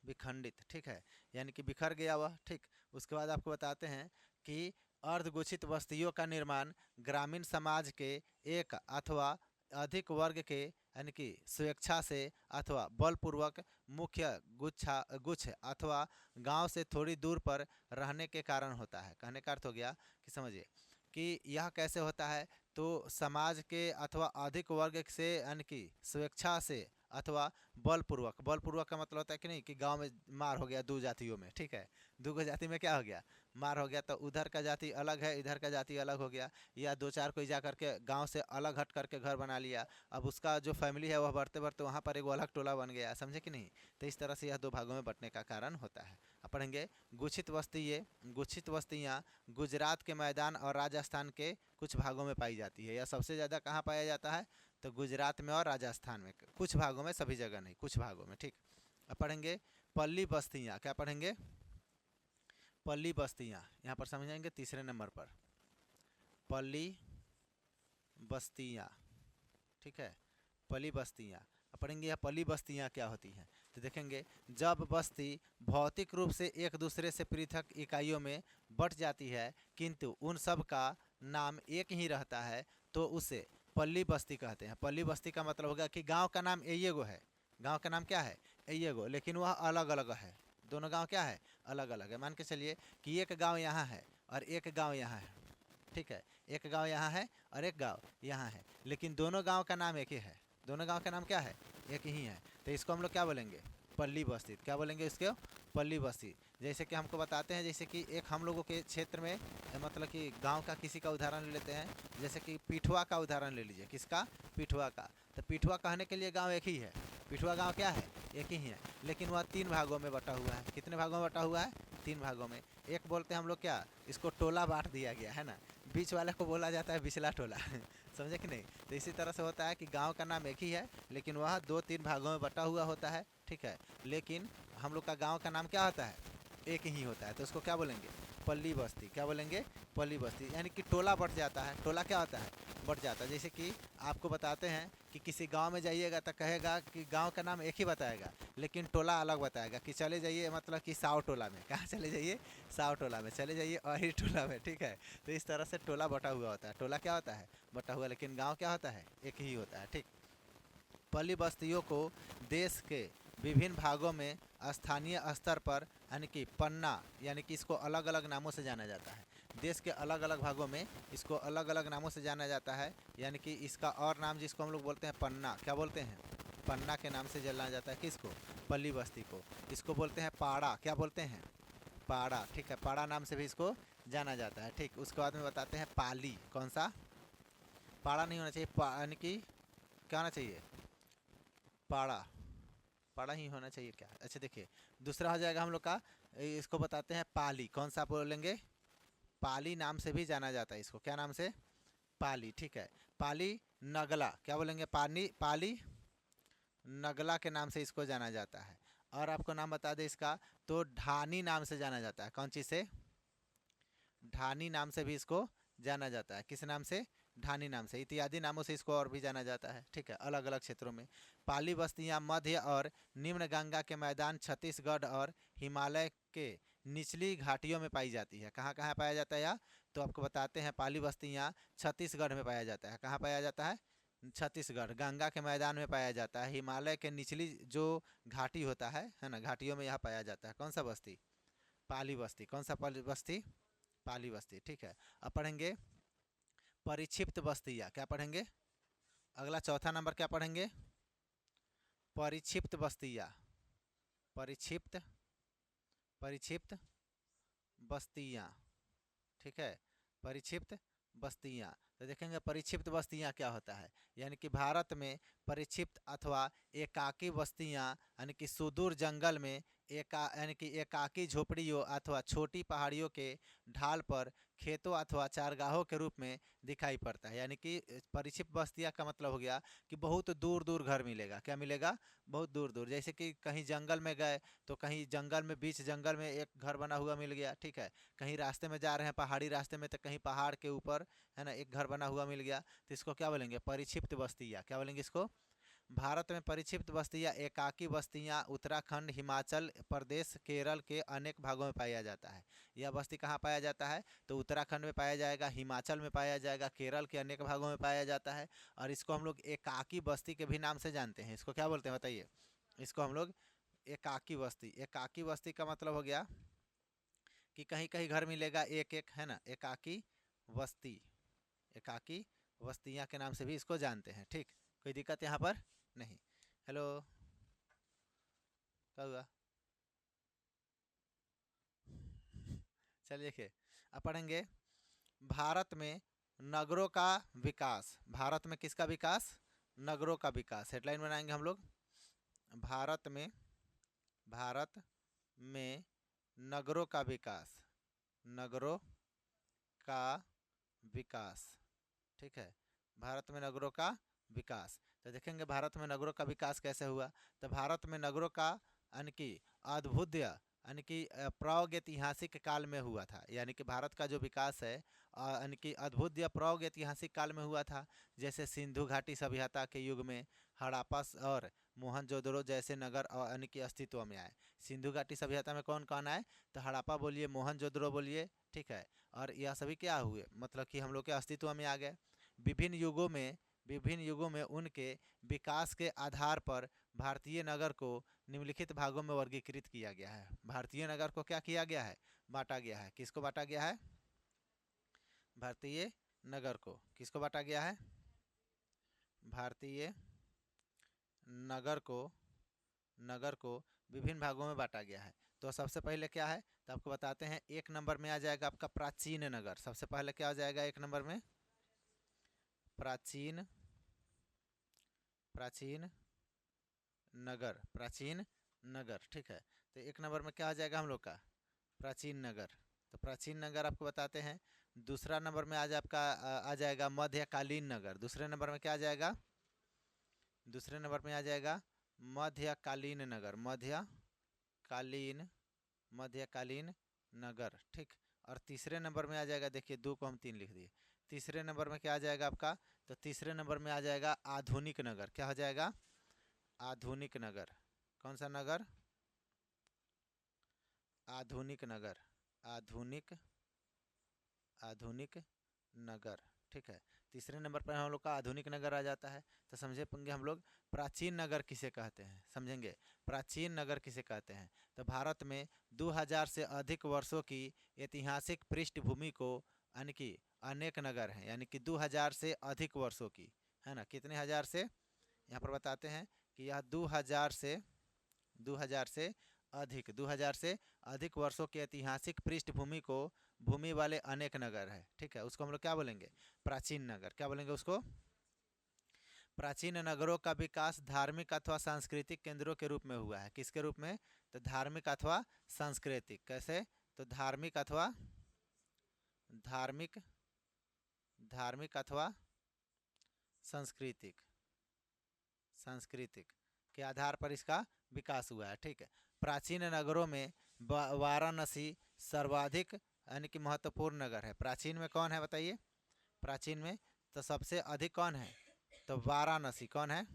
विखंडित। ठीक है, यानी कि बिखर गया हुआ। ठीक, उसके बाद आपको बताते हैं कि अर्धगुच्छित बस्तियों का निर्माण ग्रामीण समाज के एक अथवा अधिक वर्ग के यानी कि स्वेच्छा से अथवा बलपूर्वक मुख्य गुच्छ अथवा गांव से थोड़ी दूर पर रहने के कारण होता है। कहने का अर्थ हो गया कि समझिए कि यह कैसे होता है, तो समाज के अथवा अधिक वर्ग से यानी कि स्वेच्छा से अथवा बलपूर्वक। बलपूर्वक का मतलब होता है कि नहीं कि गांव में मार हो गया दो जातियों में। ठीक है, दो को जाति में क्या हो गया, मार हो गया, तो उधर का जाति अलग है, इधर का जाति अलग हो गया, या दो चार कोई जा करके गांव से अलग हट करके घर बना लिया, अब उसका जो फैमिली है वह बढ़ते बढ़ते वहाँ पर एक अलग टोला बन गया, समझे कि नहीं। तो इस तरह से यह दो भागों में बंटने का कारण होता है। अब पढ़ेंगे गुच्छित बस्ती। ये गुच्छित बस्तियाँ गुजरात के मैदान और राजस्थान के कुछ भागों में पाई जाती है। यह सबसे ज़्यादा कहाँ पाया जाता है, तो गुजरात में और राजस्थान में, कुछ भागों में, सभी जगह नहीं, कुछ भागों में। ठीक, अब पढ़ेंगे पल्ली बस्तियाँ। क्या पढ़ेंगे, पल्ली बस्तियाँ। यहाँ पर समझेंगे तीसरे नंबर पर पल्ली बस्तियाँ। ठीक है, पल्ली बस्तियाँ। अब पढ़ेंगे यह पल्ली बस्तियाँ क्या होती हैं, तो देखेंगे जब बस्ती भौतिक रूप से एक दूसरे से पृथक इकाइयों में बट जाती है किंतु उन सब का नाम एक ही रहता है, तो उसे पल्ली बस्ती कहते हैं। पल्ली बस्ती का मतलब होगा कि गांव का नाम एगो है, गांव का नाम क्या है, एगो, लेकिन वह अलग अलग है। दोनों गांव क्या है, अलग अलग है। मान के चलिए कि एक गांव यहाँ है और एक गांव यहाँ है। ठीक है, एक गांव यहाँ है और एक गांव यहाँ है, लेकिन दोनों गांव का नाम एक ही है। दोनों गांव का नाम क्या है, एक ही है, तो इसको हम लोग क्या बोलेंगे, पल्ली बस्ती। क्या बोलेंगे इसको, पल्ली बस्ती। जैसे कि हमको बताते हैं, जैसे कि एक हम लोगों के क्षेत्र में मतलब कि गांव का किसी का उदाहरण ले लेते हैं, जैसे कि पिठुआ का उदाहरण ले लीजिए। किसका, पिठुआ का। तो पिठुआ कहने के लिए गांव एक ही है, पिठुआ गांव क्या है, एक ही है, लेकिन वह 3 भागों में बटा हुआ है। कितने भागों में बटा हुआ है, 3 भागों में। एक बोलते हैं हम लोग क्या, इसको टोला बांट दिया गया है ना, बीच वाले को बोला जाता है बिचला टोला समझे कि नहीं। तो इसी तरह से होता है कि गांव का नाम एक ही है, लेकिन वह 2-3 भागों में बटा हुआ होता है। ठीक है, लेकिन हम लोग का गांव का नाम क्या होता है, एक ही होता है, तो उसको क्या बोलेंगे, पल्ली बस्ती। क्या बोलेंगे, पल्ली बस्ती, यानी कि टोला बढ़ जाता है। टोला क्या होता है, बढ़ जाता है। जैसे कि आपको बताते हैं कि किसी गांव में जाइएगा तो कहेगा कि गांव का नाम एक ही बताएगा, लेकिन टोला अलग बताएगा, कि चले जाइए मतलब कि साव टोला में। कहाँ चले जाइए, साव टोला में चले जाइए, और ही टोला में। ठीक है, तो इस तरह से टोला बटा हुआ होता है। टोला क्या होता है, बटा हुआ, लेकिन गाँव क्या होता है, एक ही होता है। ठीक, पल्ली बस्तियों को देश के विभिन्न भागों में स्थानीय स्तर पर यानी कि पन्ना, यानी कि इसको अलग अलग नामों से जाना जाता है। देश के अलग अलग भागों में इसको अलग अलग नामों से जाना जाता है, यानी कि इसका और नाम जिसको हम लोग बोलते हैं पन्ना। क्या बोलते हैं, पन्ना के नाम से जाना जाता है किसको, पल्ली बस्ती को। इसको बोलते हैं पाड़ा। क्या बोलते हैं, पाड़ा। ठीक है, पाड़ा नाम से भी इसको जाना जाता है। ठीक, उसके बाद में बताते हैं पाली। कौन सा, पाड़ा नहीं होना चाहिए, यानी कि क्या होना चाहिए, पाड़ा, पाड़ा ही होना चाहिए क्या। अच्छा देखिए, दूसरा हो जाएगा हम लोग का, इसको बताते हैं पाली। कौन सा बोलेंगे, पाली नाम से भी जाना जाता है इसको। क्या नाम से, पाली। ठीक है, पाली नगला। क्या बोलेंगे, पानी, पाली नगला के नाम से इसको जाना जाता है। और आपको नाम बता दें इसका, तो ढानी नाम से जाना जाता है। कौन चीज़ से, ढानी नाम से भी इसको जाना जाता है। किस नाम से, ढानी नाम से। इत्यादि नामों से इसको और भी जाना जाता है। ठीक है, अलग अलग क्षेत्रों में। पाली बस्तियां मध्य और निम्न गंगा के मैदान, छत्तीसगढ़ और हिमालय के निचली घाटियों में पाई जाती है। कहाँ कहाँ पाया जाता है यह, तो आपको बताते हैं पाली बस्तियां छत्तीसगढ़ में पाया जाता है। कहाँ पाया जाता है, छत्तीसगढ़, गंगा के मैदान में पाया जाता है। हिमालय के निचली जो घाटी होता है ना, घाटियों में यह पाया जाता है। कौन सा बस्ती, पाली बस्ती। कौन सा पाली बस्ती, पाली बस्ती। ठीक है, अब पढ़ेंगे परिक्षिप्त बस्तियाँ। क्या पढ़ेंगे, अगला चौथा नंबर क्या पढ़ेंगे, परिक्षिप्त बस्तियाँ। परिक्षिप्त, परिक्षिप्त बस्तियाँ। ठीक है, परिक्षिप्त बस्तियाँ। तो देखेंगे परिक्षिप्त बस्तियाँ क्या होता है, यानी कि भारत में परिक्षिप्त अथवा एकाकी बस्तियाँ यानी कि सुदूर जंगल में यानी कि एकाकी झोपड़ियों अथवा छोटी पहाड़ियों के ढाल पर खेतों अथवा चारगाहों के रूप में दिखाई पड़ता है। यानी कि परिक्षिप्त बस्तियाँ का मतलब हो गया कि बहुत दूर दूर घर मिलेगा। क्या मिलेगा? बहुत दूर दूर। जैसे कि कहीं जंगल में गए तो कहीं जंगल में, बीच जंगल में एक घर बना हुआ मिल गया, ठीक है। कहीं रास्ते में जा रहे हैं पहाड़ी रास्ते में, तो कहीं पहाड़ के ऊपर, है ना, एक घर बना हुआ मिल गया। तो इसको क्या बोलेंगे? परिक्षिप्त बस्तियाँ। क्या बोलेंगे इसको? भारत में परिक्षिप्त बस्तियाँ, एकाकी बस्तियाँ उत्तराखंड, हिमाचल प्रदेश, केरल के अनेक भागों में पाया जाता है। यह बस्ती कहाँ पाया जाता है? तो उत्तराखंड में पाया जाएगा, हिमाचल में पाया जाएगा, केरल के अनेक भागों में पाया जाता है। और इसको हम लोग एकाकी बस्ती के भी नाम से जानते हैं। इसको क्या बोलते हैं बताइए? इसको हम लोग एकाकी बस्ती। एकाकी बस्ती का मतलब हो गया कि कहीं कहीं घर मिलेगा एक एक, है ना, एकाकी बस्ती। एकाकी बस्तियाँ के नाम से भी इसको जानते हैं, ठीक। कोई दिक्कत यहाँ पर नहीं। हेलो, क्या हुआ? चलिए देखिए, अब पढ़ेंगे भारत में नगरों का विकास। भारत में किसका विकास? नगरों का विकास। हेडलाइन बनाएंगे हम लोग, भारत में, भारत में नगरों का विकास। नगरों का विकास, ठीक है। भारत में नगरों का विकास। तो देखेंगे भारत में नगरों का विकास कैसे हुआ। तो भारत में नगरों का यानी कि अद्भुत, यानी कि प्रागैतिहासिक काल में हुआ था। यानी कि भारत का जो विकास है यानी कि अद्भुत या प्रागैतिहासिक काल में हुआ था। जैसे सिंधु घाटी सभ्यता के युग में हड़प्पा और मोहनजोदड़ो जैसे नगर यानी कि अस्तित्व में आए। सिंधु घाटी सभ्यता में कौन कौन आए? तो हड़प्पा बोलिए, मोहनजोदड़ो बोलिए, ठीक है। और यह सभी क्या हुए? मतलब कि हम लोग के अस्तित्व में आ गए। विभिन्न युगों में उनके विकास के आधार पर भारतीय नगर को निम्नलिखित भागों में वर्गीकृत किया गया है। भारतीय नगर को क्या किया गया है? बांटा गया है। किसको बांटा गया है? भारतीय नगर को किसको बांटा गया है? भारतीय नगर को, नगर को विभिन्न भागों में बांटा गया है। तो सबसे पहले क्या है, तो आपको बताते हैं। एक नंबर में आ जाएगा आपका प्राचीन नगर। सबसे पहले क्या आ जाएगा एक नंबर में? प्राचीन, प्राचीन नगर, प्राचीन नगर, ठीक है। तो एक नंबर में क्या आ जाएगा हम लोग का? प्राचीन नगर। तो प्राचीन नगर आपको बताते हैं। दूसरा नंबर में आज आपका आ जाएगा मध्यकालीन नगर। दूसरे नंबर में क्या आ जाएगा? दूसरे नंबर में आ जाएगा मध्यकालीन नगर। मध्यकालीन, मध्यकालीन नगर, ठीक। और तीसरे नंबर में आ जाएगा, देखिए दो को हम तीन लिख दिए। तीसरे नंबर में क्या आ जाएगा आपका? तो तीसरे नंबर में आ जाएगा आधुनिक नगर। क्या हो जाएगा? आधुनिक नगर। कौन सा नगर? आधुनिक नगर। आधुनिक, आधुनिक नगर, ठीक है। तीसरे नंबर पर हम लोग का आधुनिक नगर आ जाता है। तो समझे पाएंगे हम लोग प्राचीन नगर किसे कहते हैं? समझेंगे प्राचीन नगर किसे कहते हैं। तो भारत में 2000 से अधिक वर्षों की ऐतिहासिक पृष्ठभूमि को, यानी कि अनेक नगर हैं। यानी कि 2000 से अधिक वर्षों की, है ना। कितने हजार से? यहाँ पर बताते हैं कि यह 2000 से, 2000 से अधिक, 2000 से अधिक वर्षों की ऐतिहासिक पृष्ठभूमि को भूमि वाले अनेक नगर है, ठीक है। उसको हम लोग क्या बोलेंगे? प्राचीन नगर। क्या बोलेंगे उसको? प्राचीन नगरों का विकास धार्मिक अथवा सांस्कृतिक केंद्रों के रूप में हुआ है। किसके रूप में? तो धार्मिक अथवा सांस्कृतिक। कैसे? तो धार्मिक अथवा, धार्मिक, धार्मिक अथवा सांस्कृतिक, सांस्कृतिक के आधार पर इसका विकास हुआ है, ठीक है। प्राचीन नगरों में वाराणसी सर्वाधिक यानी कि महत्वपूर्ण नगर है। प्राचीन में कौन है बताइए? प्राचीन में तो सबसे अधिक कौन है? तो वाराणसी। कौन है?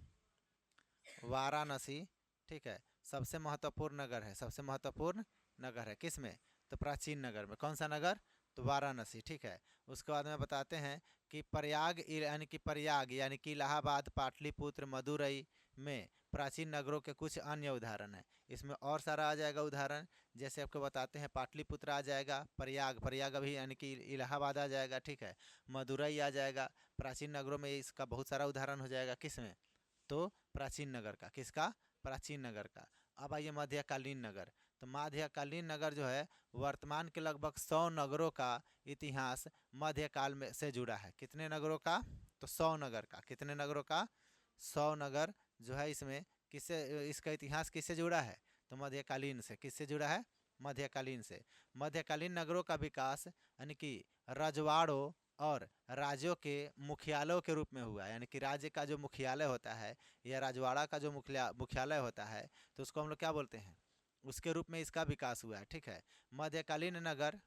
वाराणसी, ठीक है। सबसे महत्वपूर्ण नगर है, सबसे महत्वपूर्ण नगर है। किस में? तो प्राचीन नगर में। कौन सा नगर? तो वाराणसी, ठीक है। उसके बाद में बताते हैं कि प्रयाग यानी कि इलाहाबाद, पाटलिपुत्र, मदुरई में प्राचीन नगरों के कुछ अन्य उदाहरण हैं। इसमें और सारा आ जाएगा उदाहरण। जैसे आपको बताते हैं, पाटलिपुत्र आ जाएगा, प्रयाग अभी यानी कि इलाहाबाद आ जाएगा, ठीक है। मदुरई आ जाएगा। प्राचीन नगरों में इसका बहुत सारा उदाहरण हो जाएगा। किस में? तो प्राचीन नगर का। किसका? प्राचीन नगर का। अब आइए मध्यकालीन नगर। तो मध्यकालीन नगर जो है वर्तमान के लगभग 100 नगरों का इतिहास मध्यकाल में से जुड़ा है। कितने नगरों का? तो 100 नगर का। कितने नगरों का? 100 नगर जो है इसमें किससे, इसका इतिहास किससे जुड़ा है? तो मध्यकालीन से, किससे जुड़ा है? मध्यकालीन से। मध्यकालीन नगरों का विकास यानी कि रजवाड़ों और राज्यों के मुख्यालयों के रूप में हुआ, यानी कि राज्य का जो मुख्यालय होता है या राजवाड़ा का जो मुख्यालय होता है, तो उसको हम लोग क्या बोलते हैं? उसके रूप में इसका विकास हुआ है। ठीक है, मध्यकालीन नगर,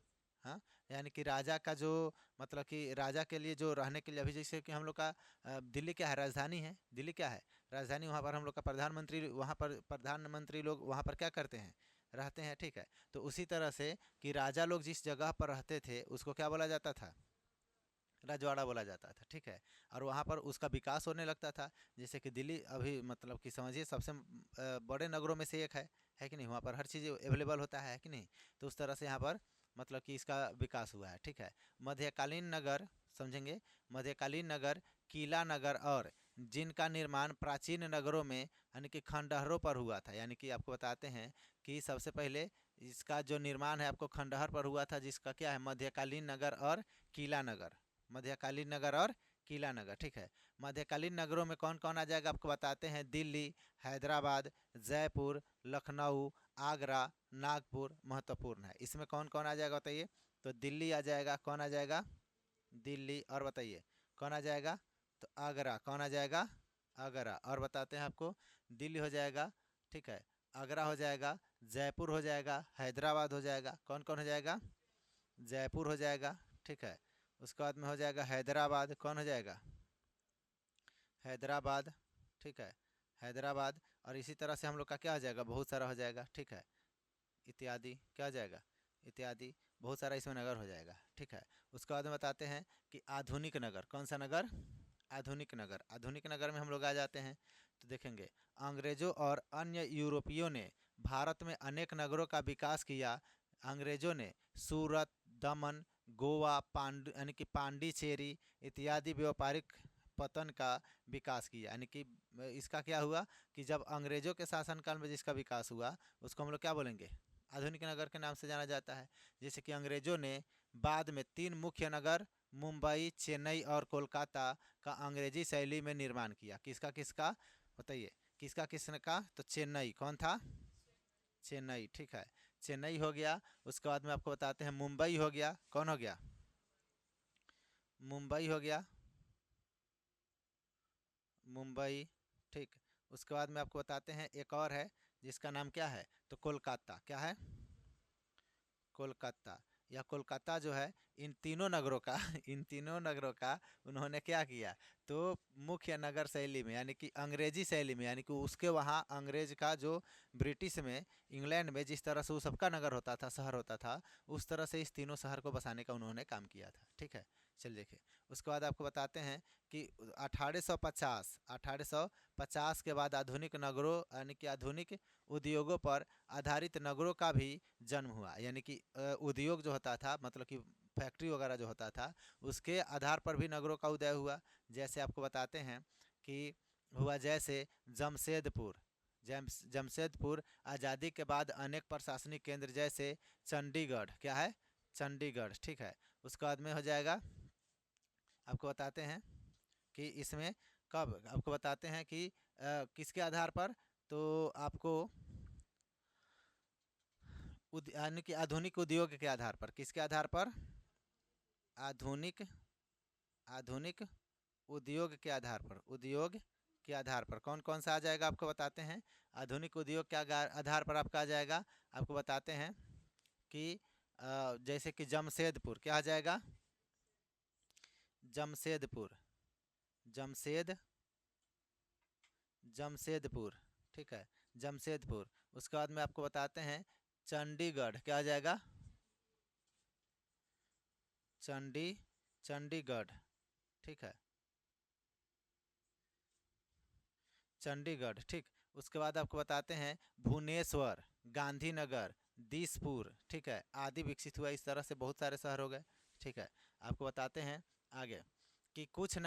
हाँ, यानी कि राजा का जो, मतलब कि राजा के लिए जो रहने के लिए, अभी जैसे कि हम लोग का दिल्ली क्या है? राजधानी है। दिल्ली क्या है? राजधानी। वहाँ पर हम लोग का प्रधानमंत्री, वहाँ पर प्रधानमंत्री लोग वहाँ पर क्या करते हैं? रहते हैं। ठीक है, तो उसी तरह से कि राजा लोग जिस जगह पर रहते थे उसको क्या बोला जाता था? रजवाड़ा बोला जाता था। ठीक है, और वहाँ पर उसका विकास होने लगता था। जैसे कि दिल्ली अभी मतलब कि समझिए सबसे बड़े नगरों में से एक है कि नहीं? वहाँ पर हर चीज़ अवेलेबल होता है कि नहीं? तो उस तरह से यहाँ पर मतलब कि इसका विकास हुआ है। ठीक है, मध्यकालीन नगर समझेंगे। मध्यकालीन नगर किला नगर और जिनका निर्माण प्राचीन नगरों में यानी कि खंडहरों पर हुआ था। यानी कि आपको बताते हैं कि सबसे पहले इसका जो निर्माण है आपको खंडहर पर हुआ था, जिसका क्या है? मध्यकालीन नगर और किला नगर। मध्यकालीन नगर और किला नगर। ठीक है, मध्यकालीन नगरों में कौन कौन आ जाएगा आपको बताते हैं? दिल्ली, हैदराबाद, जयपुर, लखनऊ, आगरा, नागपुर महत्वपूर्ण है। इसमें कौन कौन आ जाएगा बताइए? तो दिल्ली आ जाएगा। कौन आ जाएगा? दिल्ली। और बताइए कौन आ जाएगा? तो आगरा। कौन आ जाएगा? आगरा। और बताते हैं आपको, दिल्ली हो जाएगा, ठीक है, आगरा हो जाएगा, जयपुर हो जाएगा, हैदराबाद हो जाएगा। कौन कौन हो जाएगा? जयपुर हो जाएगा। ठीक है, उसके बाद में हो जाएगा हैदराबाद। कौन हो जाएगा? हैदराबाद। ठीक है, हैदराबाद। और इसी तरह से हम लोग का क्या हो जाएगा? बहुत सारा हो जाएगा। ठीक है, इत्यादि क्या हो जाएगा? इत्यादि बहुत सारा इसमें नगर हो जाएगा। ठीक है, उसके बाद में बताते हैं कि आधुनिक नगर। कौन सा नगर? आधुनिक नगर। आधुनिक नगर में हम लोग आ जाते हैं तो देखेंगे, अंग्रेजों और अन्य यूरोपियों ने भारत में अनेक नगरों का विकास किया। अंग्रेजों ने सूरत, दमन, गोवा, यानी कि पांडिचेरी इत्यादि व्यापारिक पतन का विकास किया। यानी कि इसका क्या हुआ कि जब अंग्रेजों के शासनकाल में जिसका विकास हुआ उसको हम लोग क्या बोलेंगे? आधुनिक नगर के नाम से जाना जाता है। जैसे कि अंग्रेजों ने बाद में 3 मुख्य नगर मुंबई, चेन्नई और कोलकाता का अंग्रेजी शैली में निर्माण किया। किसका किसका बताइए? किसका किसने का? तो चेन्नई। कौन था? चेन्नई। ठीक है, चेन्नई हो गया। उसके बाद में आपको बताते हैं मुंबई हो गया। कौन हो गया? मुंबई हो गया, मुंबई। ठीक, उसके बाद में आपको बताते हैं एक और है जिसका नाम क्या है? तो कोलकाता। क्या है? कोलकाता। या कोलकाता जो है, इन तीनों नगरों का इन तीनों नगरों का उन्होंने क्या किया? तो मुख्य नगर शैली में यानी कि अंग्रेजी शैली में, यानी कि उसके वहाँ अंग्रेज का जो ब्रिटिश में, इंग्लैंड में जिस तरह से वो सबका नगर होता था, शहर होता था, उस तरह से इस तीनों शहर को बसाने का उन्होंने काम किया था। ठीक है, चलिए देखिए, उसके बाद आपको बताते हैं कि 1850 के बाद आधुनिक नगरों यानी कि आधुनिक उद्योगों पर आधारित नगरों का भी जन्म हुआ। यानी कि उद्योग जो होता था, मतलब कि फैक्ट्री वगैरह जो होता था, उसके आधार पर भी नगरों का उदय हुआ। जैसे आपको बताते हैं कि हुआ, जैसे जमशेदपुर। जमशेदपुर आज़ादी के बाद अनेक प्रशासनिक केंद्र, जैसे चंडीगढ़। क्या है? चंडीगढ़। ठीक है, उसके बाद में हो जाएगा, आपको बताते हैं कि इसमें कब, आपको बताते हैं कि किसके आधार पर? तो आपको यानी कि आधुनिक उद्योग के आधार पर। किसके आधार पर? आधुनिक आधुनिक उद्योग के आधार पर। उद्योग के आधार पर कौन कौन सा आ जाएगा आपको बताते हैं? आधुनिक उद्योग के आधार पर आपका आ जाएगा, आपको बताते हैं कि जैसे कि जमशेदपुर। क्या आ जाएगा? जमशेदपुर। जमशेदपुर। ठीक है, जमशेदपुर। उसके बाद में आपको बताते हैं चंडीगढ़। क्या आ जाएगा? चंडीगढ़। ठीक है, चंडीगढ़। ठीक, उसके बाद आपको बताते हैं भुवनेश्वर, गांधीनगर, दिसपुर। ठीक है, आदि विकसित हुआ। इस तरह से बहुत सारे शहर हो गए। ठीक है, आपको बताते हैं आगे कि कुछ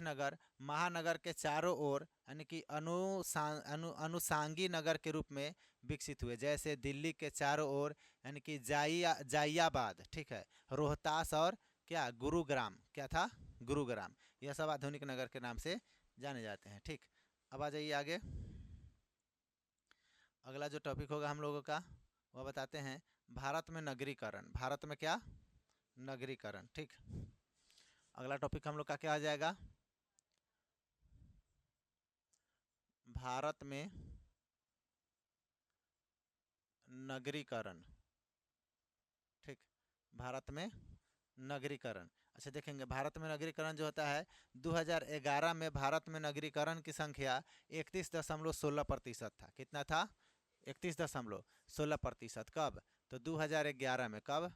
नगर महानगर के चारों ओर यानी कि अनुसांगी नगर के रूप में विकसित हुए। जैसे दिल्ली के चारों ओर यानी कि जाइयाबाद। ठीक है, रोहतास और क्या? गुरुग्राम। क्या था? गुरुग्राम। यह सब आधुनिक नगर के नाम से जाने जाते हैं। ठीक, अब आ जाइए आगे। अगला जो टॉपिक होगा हम लोगों का वह बताते हैं भारत में नगरीकरण। भारत में क्या? नगरीकरण। ठीक, अगला टॉपिक हम लोग का क्या आ जाएगा? भारत में नगरीकरण। ठीक, भारत में नगरीकरण। अच्छा देखेंगे, भारत में नगरीकरण जो होता है 2011 में भारत में नगरीकरण की संख्या 31.16% था। कितना था? 31.16%। कब? तो 2011 में। कब?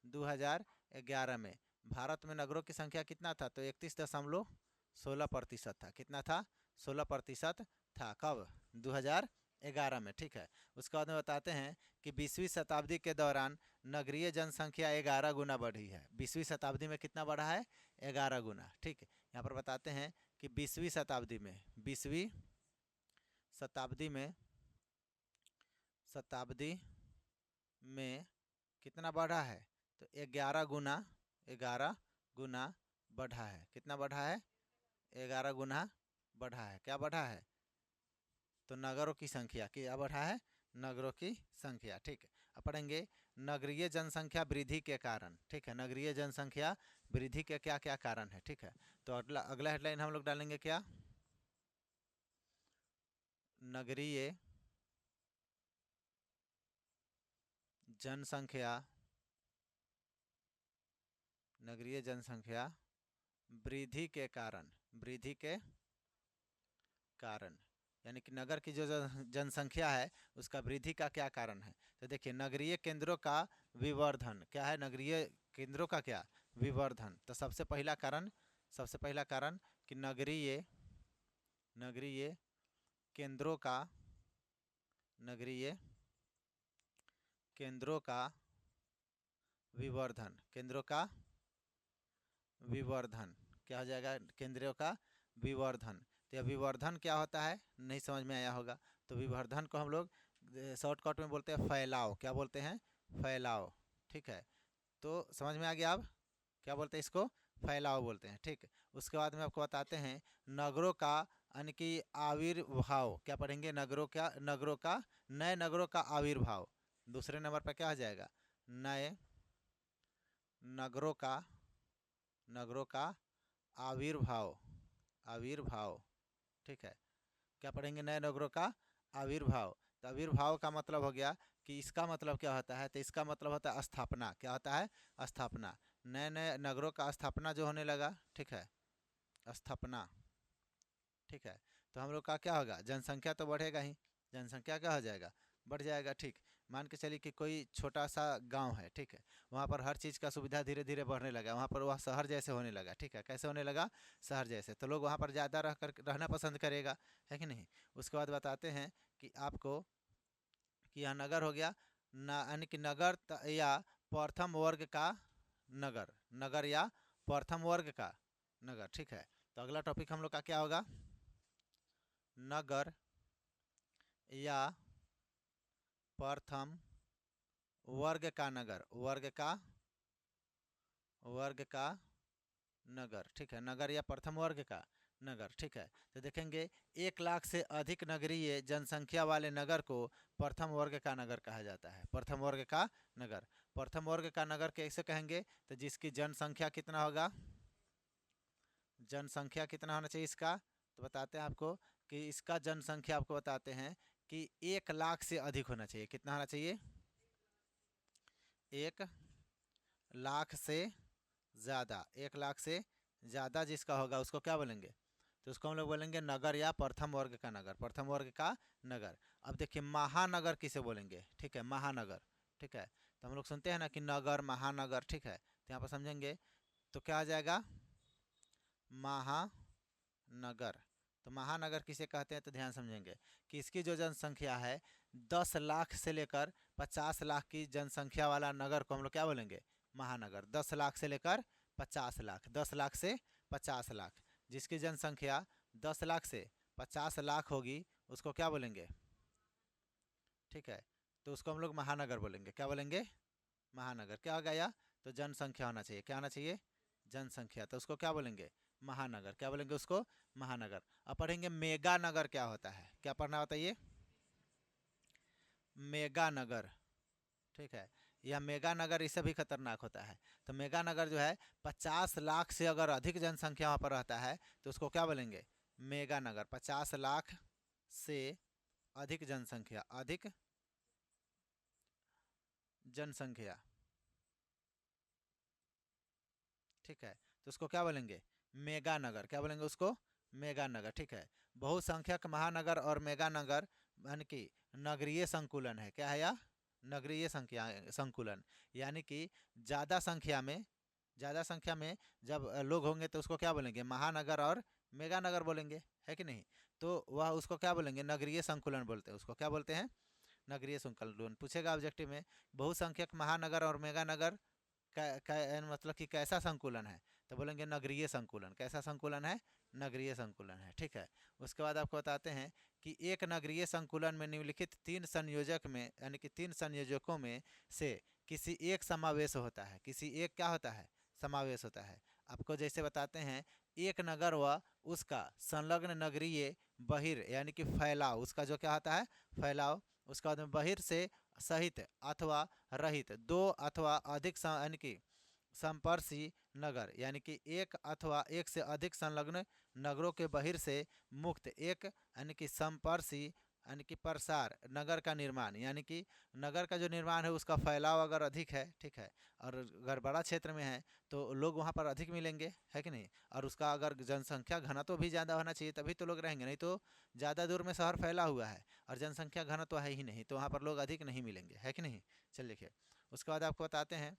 2011 में भारत में नगरों की संख्या कितना था? तो 31.16% था। कितना था? 16% था। कब? 2011 में। ठीक है, उसके बाद में बताते हैं कि 20वीं शताब्दी के दौरान नगरीय जनसंख्या 11 गुना बढ़ी है। 20वीं शताब्दी में कितना बढ़ा है? 11 गुना। ठीक, यहाँ पर बताते हैं कि 20वीं शताब्दी में, 20वीं शताब्दी में कितना बढ़ा है? तो 11 गुना, 11 गुना बढ़ा है। कितना बढ़ा है? 11 गुना बढ़ा है। क्या बढ़ा है? तो नगरों की संख्या। क्या बढ़ा है? नगरों की संख्या। ठीक है, अब पढ़ेंगे नगरीय जनसंख्या वृद्धि के कारण। ठीक है, नगरीय जनसंख्या वृद्धि के क्या क्या कारण है? ठीक है, तो अगला हेडलाइन हम लोग डालेंगे क्या? नगरीय जनसंख्या, नगरीय जनसंख्या वृद्धि के कारण, वृद्धि के कारण, यानी कि नगर की जो जनसंख्या है उसका वृद्धि का क्या कारण है? तो देखिए, नगरीय केंद्रों का विवर्धन। क्या है? नगरीय केंद्रों का क्या? विवर्धन। तो सबसे पहला कारण, सबसे पहला कारण कि नगरीय केंद्रों का, नगरीय केंद्रों का विवर्धन, केंद्रों का विवर्धन। क्या हो जाएगा? केंद्रों का विवर्धन। तो यह विवर्धन क्या होता है नहीं समझ में आया होगा, तो विवर्धन को हम लोग शॉर्टकट में बोलते हैं फैलाव। क्या बोलते हैं? फैलाव। ठीक है, तो समझ में आ गया अब क्या बोलते हैं इसको? फैलाव बोलते हैं। ठीक, उसके बाद में आपको बताते हैं नगरों का, यानी कि आविर्भाव। क्या पढ़ेंगे? नगरों का, नए नगरों का आविर्भाव। दूसरे नंबर पर क्या हो जाएगा? नए नगरों का, नगरों का आविर्भाव, आविर्भाव। ठीक है, क्या पढ़ेंगे? नए नगरों का आविर्भाव। तो आविर्भाव का मतलब हो गया कि इसका मतलब क्या होता है? तो इसका मतलब होता है स्थापना। क्या होता है? स्थापना। नए नए नगरों का स्थापना जो होने लगा। ठीक है, स्थापना। ठीक है, तो हम लोग का क्या होगा? जनसंख्या तो बढ़ेगा ही, जनसंख्या क्या हो जाएगा? बढ़ जाएगा। ठीक, मान के चलिए कि कोई छोटा सा गांव है। ठीक है, वहाँ पर हर चीज़ का सुविधा धीरे धीरे बढ़ने लगा, वहाँ पर वह शहर जैसे होने लगा। ठीक है, कैसे होने लगा? शहर जैसे। तो लोग वहाँ पर ज़्यादा रहना पसंद करेगा, है कि नहीं? उसके बाद बताते हैं कि आपको कि यह नगर हो गया, यानी कि नगर या प्रथम वर्ग का नगर, नगर या प्रथम वर्ग का नगर। ठीक है, तो अगला टॉपिक हम लोग का क्या होगा? नगर या प्रथम वर्ग का नगर, वर्ग का नगर। ठीक है, नगर या प्रथम वर्ग का नगर। ठीक है, तो देखेंगे 1 लाख से अधिक नगरीय जनसंख्या वाले नगर को प्रथम वर्ग का नगर कहा जाता है। प्रथम वर्ग का नगर, प्रथम वर्ग का नगर कैसे कहेंगे? तो जिसकी जनसंख्या कितना होगा? जनसंख्या कितना होना चाहिए इसका? तो बताते हैं आपको कि इसका जनसंख्या आपको बताते हैं कि 1 लाख से अधिक होना चाहिए। कितना होना चाहिए? 1 लाख से ज़्यादा। 1 लाख से ज़्यादा जिसका होगा उसको क्या बोलेंगे? तो उसको हम लोग बोलेंगे नगर या प्रथम वर्ग का नगर, प्रथम वर्ग का नगर। अब देखिए महानगर किसे बोलेंगे? ठीक है, महानगर। ठीक है, तो हम लोग सुनते हैं ना कि नगर, महानगर। ठीक है, तो यहाँ पर समझेंगे तो क्या आ जाएगा? महानगर। तो महानगर किसे कहते हैं? तो ध्यान समझेंगे कि इसकी जो जनसंख्या है 10 लाख से लेकर 50 लाख की जनसंख्या वाला नगर को हम लोग क्या बोलेंगे? महानगर। 10 लाख से लेकर 50 लाख, 10 लाख से 50 लाख, जिसकी जनसंख्या 10 लाख से 50 लाख होगी उसको क्या बोलेंगे? ठीक है, तो उसको हम लोग महानगर बोलेंगे। क्या बोलेंगे? महानगर। क्या हो गया? तो जनसंख्या होना चाहिए। क्या होना चाहिए? जनसंख्या। तो उसको क्या बोलेंगे? महानगर। क्या बोलेंगे उसको? महानगर। अब पढ़ेंगे मेगा नगर क्या होता है। क्या पढ़ना बताइए? मेगा नगर, ठीक है, या मेगा नगर इससे भी खतरनाक होता है। तो मेगा नगर जो है 50 लाख से अगर अधिक जनसंख्या वहाँ पर रहता है तो उसको क्या बोलेंगे, मेगा नगर। 50 लाख से अधिक जनसंख्या, अधिक जनसंख्या, ठीक है, तो उसको क्या बोलेंगे, मेगा नगर। क्या बोलेंगे उसको, मेगा नगर, ठीक है। बहुसंख्यक महानगर और मेगा नगर यानी कि नगरीय संकुलन है, क्या है यह, नगरीय संख्या संकुलन, यानी कि ज़्यादा संख्या में, ज़्यादा संख्या में जब लोग होंगे तो उसको क्या बोलेंगे, महानगर और मेगा नगर बोलेंगे, है कि नहीं। तो वह उसको क्या बोलेंगे, नगरीय संकुलन बोलते हैं, उसको क्या बोलते हैं, नगरीय संकुलन। पूछेगा ऑब्जेक्टिव में बहुसंख्यक महानगर और मेगा नगर मतलब कि कैसा संकुलन है, तो बोलेंगे नगरीय संकुलन। कैसा संकुलन है, नगरीय संकुलन है, ठीक है। उसके बाद आपको बताते हैं कि एक नगरीय संकुलन में निम्नलिखित 3 संयोजक में यानी कि 3 संयोजकों में से किसी एक समावेश होता है। किसी एक क्या होता है, समावेश होता है। आपको जैसे बताते हैं, एक नगर व उसका संलग्न नगरीय बहिर यानी कि फैलाव, उसका जो क्या होता है, फैलाव। उसका बाद में बहिर से सहित अथवा रहित 2 अथवा अधिक यानी कि संपर्शी नगर, यानी कि एक अथवा एक से अधिक संलग्न नगरों के बहिर से मुक्त एक यानी कि संपर्शी यानी कि प्रसार नगर का निर्माण, यानी कि नगर का जो निर्माण है उसका फैलाव अगर अधिक है, ठीक है, और अगर बड़ा क्षेत्र में है तो लोग वहाँ पर अधिक मिलेंगे, है कि नहीं। और उसका अगर जनसंख्या घनत्व भी ज़्यादा होना चाहिए तभी तो लोग रहेंगे, नहीं तो ज़्यादा दूर में शहर फैला हुआ है और जनसंख्या घनत्व है ही नहीं, तो वहाँ पर लोग अधिक नहीं मिलेंगे, है कि नहीं। चलिए देखिए, उसके बाद आपको बताते हैं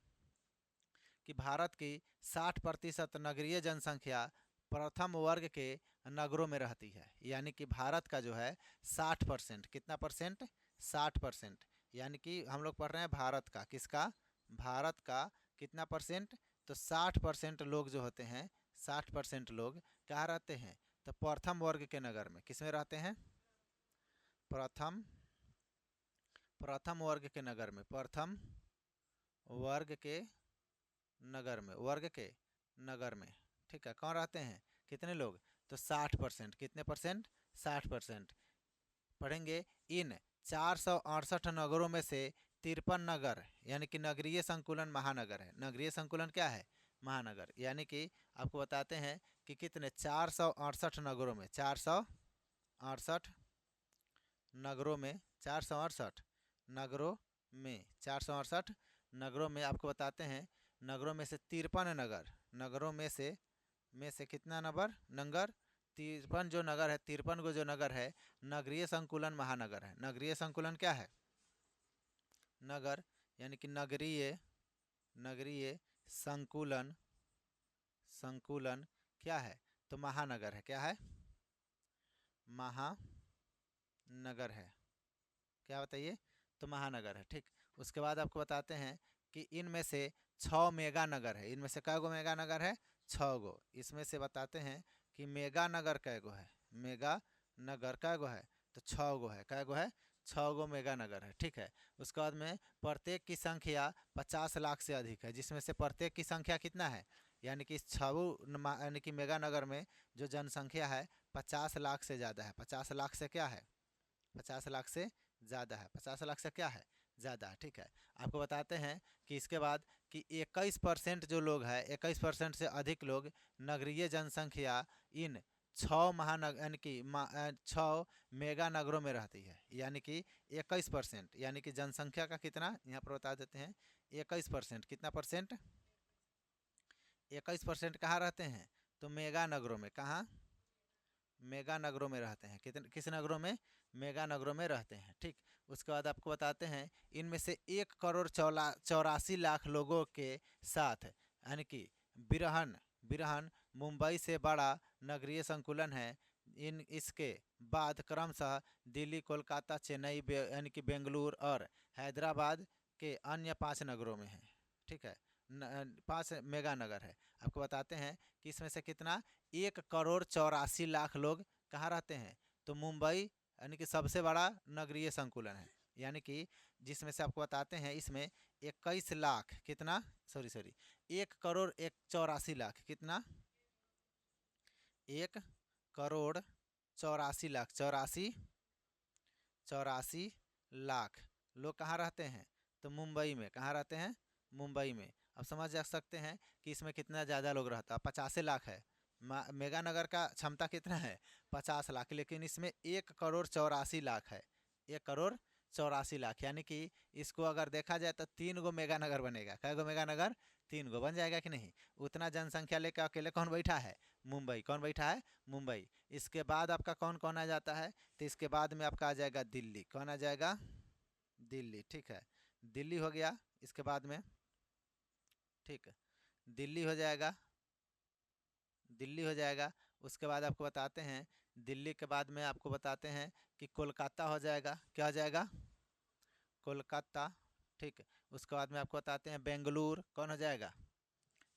कि भारत की 60% नगरीय जनसंख्या प्रथम वर्ग के नगरों में रहती है। यानी कि भारत का जो है 60%, कितना परसेंट, 60%, यानी कि हम लोग पढ़ रहे हैं भारत का, किसका, भारत का कितना परसेंट, तो 60% लोग जो होते हैं, 60% लोग कहाँ रहते हैं, तो प्रथम वर्ग के नगर में। किस में रहते हैं, प्रथम, प्रथम वर्ग के नगर में, प्रथम वर्ग के नगर में, वर्ग के नगर में, ठीक है। कौन रहते हैं, कितने लोग, तो 60%, कितने परसेंट, 60%। पढ़ेंगे, इन 468 नगरों में से 53 नगर यानी कि नगरीय संकुलन महानगर है। नगरीय संकुलन क्या है, महानगर, यानी कि आपको बताते हैं कि कितने, 468 नगरों में, 468 नगरों में, 468 नगरों में, 468 नगरों में आपको बताते हैं, नगरों में से 53 नगर, नगरों में से कितना नगर 53 जो नगर है, 53 को जो नगर है नगरीय संकुलन महानगर है। नगरीय संकुलन क्या है, नगर, यानी कि नगरीय, नगरीय संकुलन, संकुलन क्या है, तो महानगर है, क्या है, महानगर है, क्या बताइए, तो महानगर है, ठीक। उसके बाद आपको बताते हैं कि इनमें से 6 मेगा नगर है। इनमें से कै गो मेगा नगर है, 6 गो। इसमें से बताते हैं कि मेगा नगर कै गो है, मेगा नगर कै गो है, तो 6 गो है, कै गो है, 6 गो मेगा नगर है, ठीक है। उसके बाद में प्रत्येक की संख्या 50 लाख से अधिक है, जिसमें से प्रत्येक की संख्या कितना है, यानी कि 6 यानी कि मेगा नगर में जो जनसंख्या है 50 लाख से ज़्यादा है। 50 लाख से क्या है, 50 लाख से ज़्यादा है, 50 लाख से क्या है, ज़्यादा है, ठीक है। आपको बताते हैं कि इसके बाद कि 21% जो लोग हैं, 21% से अधिक लोग नगरीय जनसंख्या इन 6 महानगर यानी कि 6 मेगा नगरों में रहती है। यानी कि 21%, यानी कि जनसंख्या का कितना, यहाँ पर बता देते हैं, 21%, कितना परसेंट, 21% कहाँ रहते हैं, तो मेगा नगरों में। कहाँ, मेगा नगरों में रहते हैं। कितने, किस नगरों में, मेगा नगरों में रहते हैं, ठीक। उसके बाद आपको बताते हैं इनमें से 1 करोड़ 84 लाख लोगों के साथ यानी कि बिरहन, बिरहन मुंबई से बड़ा नगरीय संकुलन है। इन इसके बाद क्रमशः दिल्ली, कोलकाता, चेन्नई यानी कि बेंगलुरु और हैदराबाद के अन्य 5 नगरों में है, ठीक है। 5 मेगा नगर है। आपको बताते हैं कि इसमें से कितना, 1 करोड़ 84 लाख लोग कहाँ रहते हैं, तो मुंबई यानी कि सबसे बड़ा नगरीय संकुलन है। यानी कि जिसमें से आपको बताते हैं इसमें 21 लाख कितना, सॉरी 1 करोड़ 84 लाख, कितना, 1 करोड़ 84 लाख, 84 लाख लोग कहाँ रहते हैं, तो मुंबई में। कहाँ रहते हैं, मुंबई में। अब समझ जा सकते हैं कि इसमें कितना ज़्यादा लोग रहता है, 85 लाख है। मेगा नगर का क्षमता कितना है, 50 लाख, लेकिन इसमें 1,84,00,000 है। 1,84,00,000, यानी कि इसको अगर देखा जाए तो 3 गो मेगा नगर बनेगा। कै गो मेगा नगर, 3 गो बन जाएगा कि नहीं। उतना जनसंख्या लेकर अकेले कौन बैठा है, मुंबई। कौन बैठा है, मुंबई। इसके बाद आपका कौन कौन आ जाता है, तो इसके बाद में आपका आ जाएगा दिल्ली। कौन आ जाएगा, दिल्ली। ठीक है, दिल्ली हो गया इसके बाद में। ठीक है, दिल्ली हो जाएगा, दिल्ली हो जाएगा। उसके बाद आपको बताते हैं, दिल्ली के बाद में आपको बताते हैं कि कोलकाता हो जाएगा। क्या हो जाएगा, कोलकाता। ठीक है, उसके बाद में आपको बताते हैं बेंगलुरु। कौन हो जाएगा,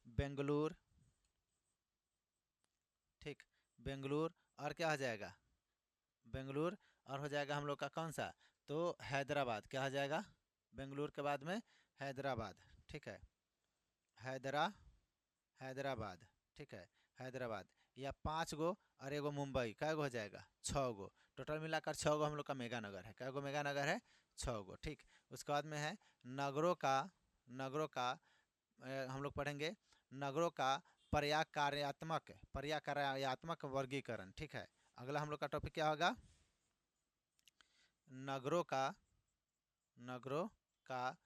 बेंगलुरु। ठीक, बेंगलुरु। और क्या हो जाएगा, बेंगलुरु। और हो जाएगा हम लोग का कौन सा, तो हैदराबाद। क्या हो जाएगा, बेंगलुरु के बाद में हैदराबाद। ठीक है, हैदराबाद। ठीक है, हैदराबाद। या 5 गो और 1 गो मुंबई। कै गो हो जाएगा, 6 गो। टोटल मिलाकर 6 गो हम लोग का मेगा नगर है। कै गो मेगा नगर है, 6 गो। ठीक, उसके बाद में है नगरों का, नगरों का हम लोग पढ़ेंगे नगरों का पर्याकार्यात्मक वर्गीकरण। ठीक है, अगला हम लोग का टॉपिक क्या होगा, नगरों का, नगरों का,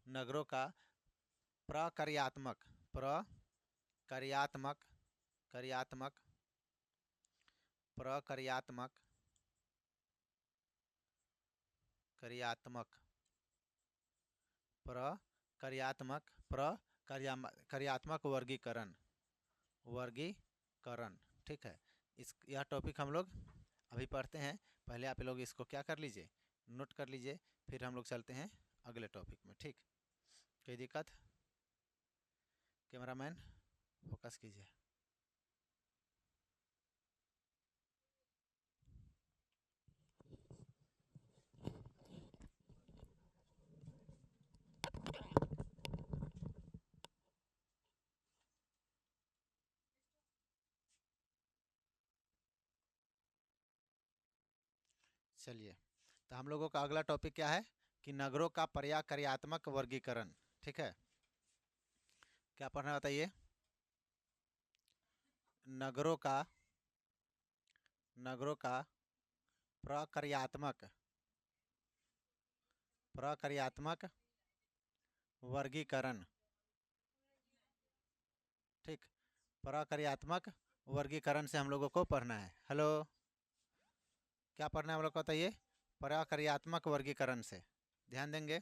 नगरों का प्रकार्यात्मक, प्रकार्यात्मक, कार्यात्मक, प्रकार्यात्मक, कार्यात्मक, प्रकार्यात्मक, प्रकार्यात्मक वर्गीकरण, वर्गीकरण। ठीक है, इस यह टॉपिक हम लोग अभी पढ़ते हैं। पहले आप लोग इसको क्या कर लीजिए, नोट कर लीजिए, फिर हम लोग चलते हैं अगले टॉपिक में। ठीक, कोई दिक्कत, कैमरामैन फोकस कीजिए। चलिए, तो हम लोगों का अगला टॉपिक क्या है कि नगरों का पर्याकार्यात्मक वर्गीकरण। ठीक है, क्या पढ़ना बताइए, नगरों का, नगरों का प्रकार्यात्मक, प्रकार्यात्मक वर्गीकरण। ठीक, प्रकार्यात्मक वर्गीकरण से हम लोगों को पढ़ना है। हेलो, क्या पढ़ना है हम लोग को बताइए, प्रकार्यात्मक वर्गीकरण से ध्यान देंगे।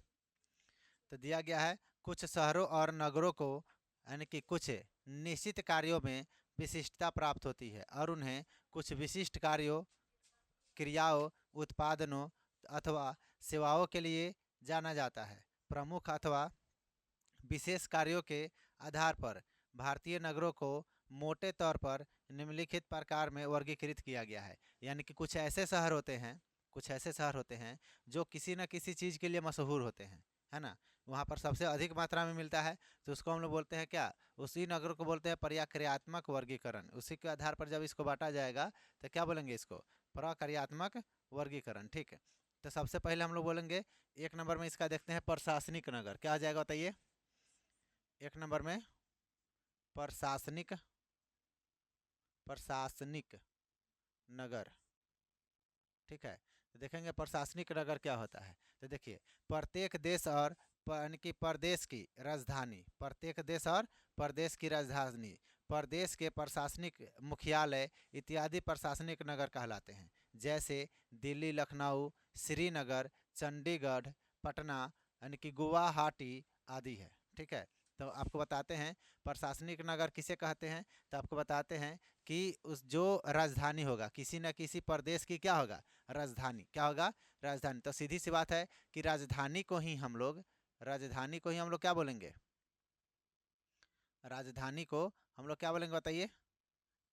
तो दिया गया है कुछ शहरों और नगरों को, यानी कि कुछ निश्चित कार्यों में विशिष्टता प्राप्त होती है और उन्हें कुछ विशिष्ट कार्यों, क्रियाओं, उत्पादनों अथवा सेवाओं के लिए जाना जाता है। प्रमुख अथवा विशेष कार्यों के आधार पर भारतीय नगरों को मोटे तौर पर निम्नलिखित प्रकार में वर्गीकृत किया गया है। यानी कि कुछ ऐसे शहर होते हैं, कुछ ऐसे शहर होते हैं जो किसी न किसी चीज़ के लिए मशहूर होते हैं, है ना। वहाँ पर सबसे अधिक मात्रा में मिलता है, तो उसको हम लोग बोलते हैं क्या, उसी नगर को बोलते हैं प्रकार्यात्मक वर्गीकरण। उसी के आधार पर जब इसको बांटा जाएगा तो क्या बोलेंगे, इसको प्रकार्यात्मक वर्गीकरण। ठीक है, तो सबसे पहले हम लोग बोलेंगे 1 नंबर में इसका देखते हैं प्रशासनिक नगर। क्या आ जाएगा बताइए, 1 नंबर में प्रशासनिक, प्रशासनिक नगर। ठीक है, तो देखेंगे प्रशासनिक नगर क्या होता है। तो देखिए, प्रत्येक देश और यानी कि प्रदेश की राजधानी, प्रत्येक देश और प्रदेश की राजधानी, प्रदेश के प्रशासनिक मुख्यालय इत्यादि प्रशासनिक नगर कहलाते हैं। जैसे दिल्ली, लखनऊ, श्रीनगर, चंडीगढ़, पटना, यानी कि गुवाहाटी आदि है। ठीक है, तो आपको बताते हैं प्रशासनिक नगर किसे कहते हैं। तो आपको बताते हैं कि उस जो राजधानी होगा, किसी न किसी प्रदेश की क्या होगा, राजधानी। क्या होगा, राजधानी। तो सीधी सी बात है कि राजधानी को ही हम लोग, राजधानी को ही हम लोग क्या बोलेंगे, राजधानी को हम लोग क्या बोलेंगे बताइए,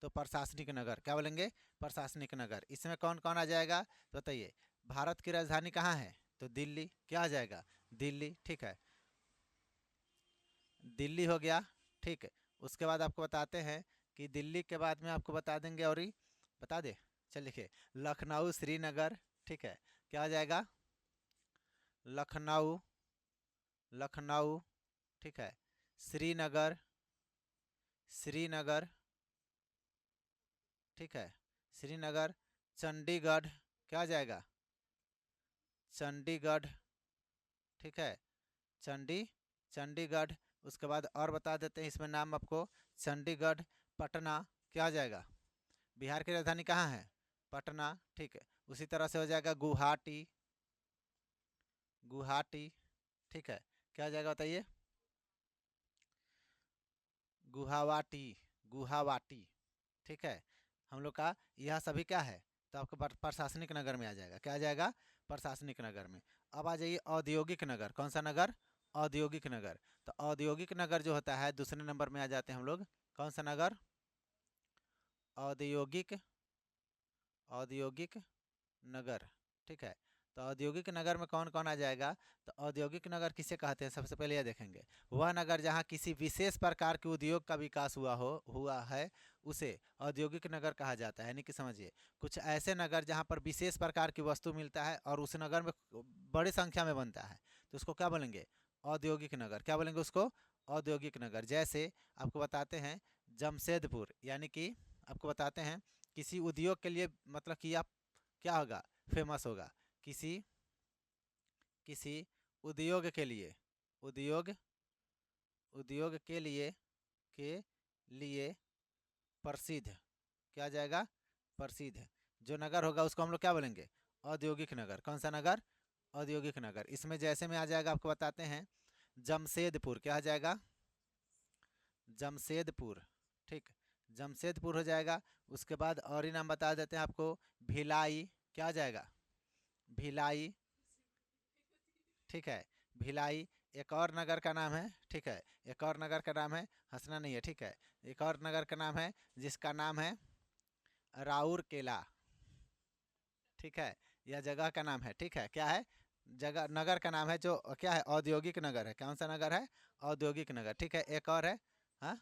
तो प्रशासनिक नगर। क्या बोलेंगे, प्रशासनिक नगर। इसमें कौन कौन आ जाएगा तो बताइए, भारत की राजधानी कहाँ है, तो दिल्ली। क्या आ जाएगा, दिल्ली। ठीक है, दिल्ली हो गया। ठीक है, उसके बाद आपको बताते हैं कि दिल्ली के बाद में आपको बता देंगे, और ही बता दे, चल लिखिए, लखनऊ, श्रीनगर। ठीक है, क्या आ जाएगा, लखनऊ, लखनऊ, ठीक है। श्रीनगर, श्रीनगर, ठीक है, श्रीनगर। चंडीगढ़, क्या आ जाएगा? चंडीगढ़, ठीक है, चंडीगढ़। उसके बाद और बता देते हैं इसमें नाम आपको, चंडीगढ़। पटना, क्या आ जाएगा? बिहार की राजधानी कहाँ है? पटना, ठीक है। उसी तरह से हो जाएगा गुवाहाटी, गुवाहाटी, ठीक है। क्या आ जाएगा बताइए? गुवाहाटी, गुवाहाटी, ठीक है। हम लोग का यह सभी क्या है? तो आपको प्रशासनिक नगर में आ जाएगा। क्या आ जाएगा? प्रशासनिक नगर में। अब आ जाइए औद्योगिक नगर। कौन सा नगर? औद्योगिक नगर। तो औद्योगिक नगर जो होता है दूसरे नंबर में आ जाते हैं हम लोग। कौन सा नगर? औद्योगिक, औद्योगिक नगर, ठीक है। तो औद्योगिक नगर में कौन कौन आ जाएगा? तो औद्योगिक नगर किसे कहते हैं? सबसे पहले यह देखेंगे, वह नगर जहां किसी विशेष प्रकार के उद्योग का विकास हुआ है उसे औद्योगिक नगर कहा जाता है। यानी कि समझिए, कुछ ऐसे नगर जहां पर विशेष प्रकार की वस्तु मिलता है और उस नगर में बड़ी संख्या में बनता है, तो उसको क्या बोलेंगे? औद्योगिक नगर। क्या बोलेंगे उसको? औद्योगिक नगर। जैसे आपको बताते हैं जमशेदपुर, यानी कि आपको बताते हैं किसी उद्योग के लिए, मतलब कि आप क्या होगा? फेमस होगा। किसी किसी उद्योग के लिए, उद्योग, उद्योग के लिए प्रसिद्ध, क्या जाएगा? प्रसिद्ध जो नगर होगा उसको हम लोग क्या बोलेंगे? औद्योगिक नगर। कौन सा नगर? औद्योगिक नगर। इसमें जैसे में आ जाएगा, आपको बताते हैं जमशेदपुर। क्या आ जाएगा? जमशेदपुर, ठीक, जमशेदपुर हो जाएगा। उसके बाद और ही नाम बता देते हैं आपको, भिलाई। क्या आ जाएगा? भिलाई, ठीक है, भिलाई। एक और नगर का नाम है, ठीक है, एक और नगर का नाम है, हंसना नहीं है, ठीक है। एक और नगर का नाम है जिसका नाम है राउरकेला, ठीक है। यह जगह का नाम है, ठीक है। क्या है? जगह, नगर का नाम है जो क्या है? औद्योगिक नगर है। कौन सा नगर है? औद्योगिक नगर, ठीक है। एक और है, हाँ,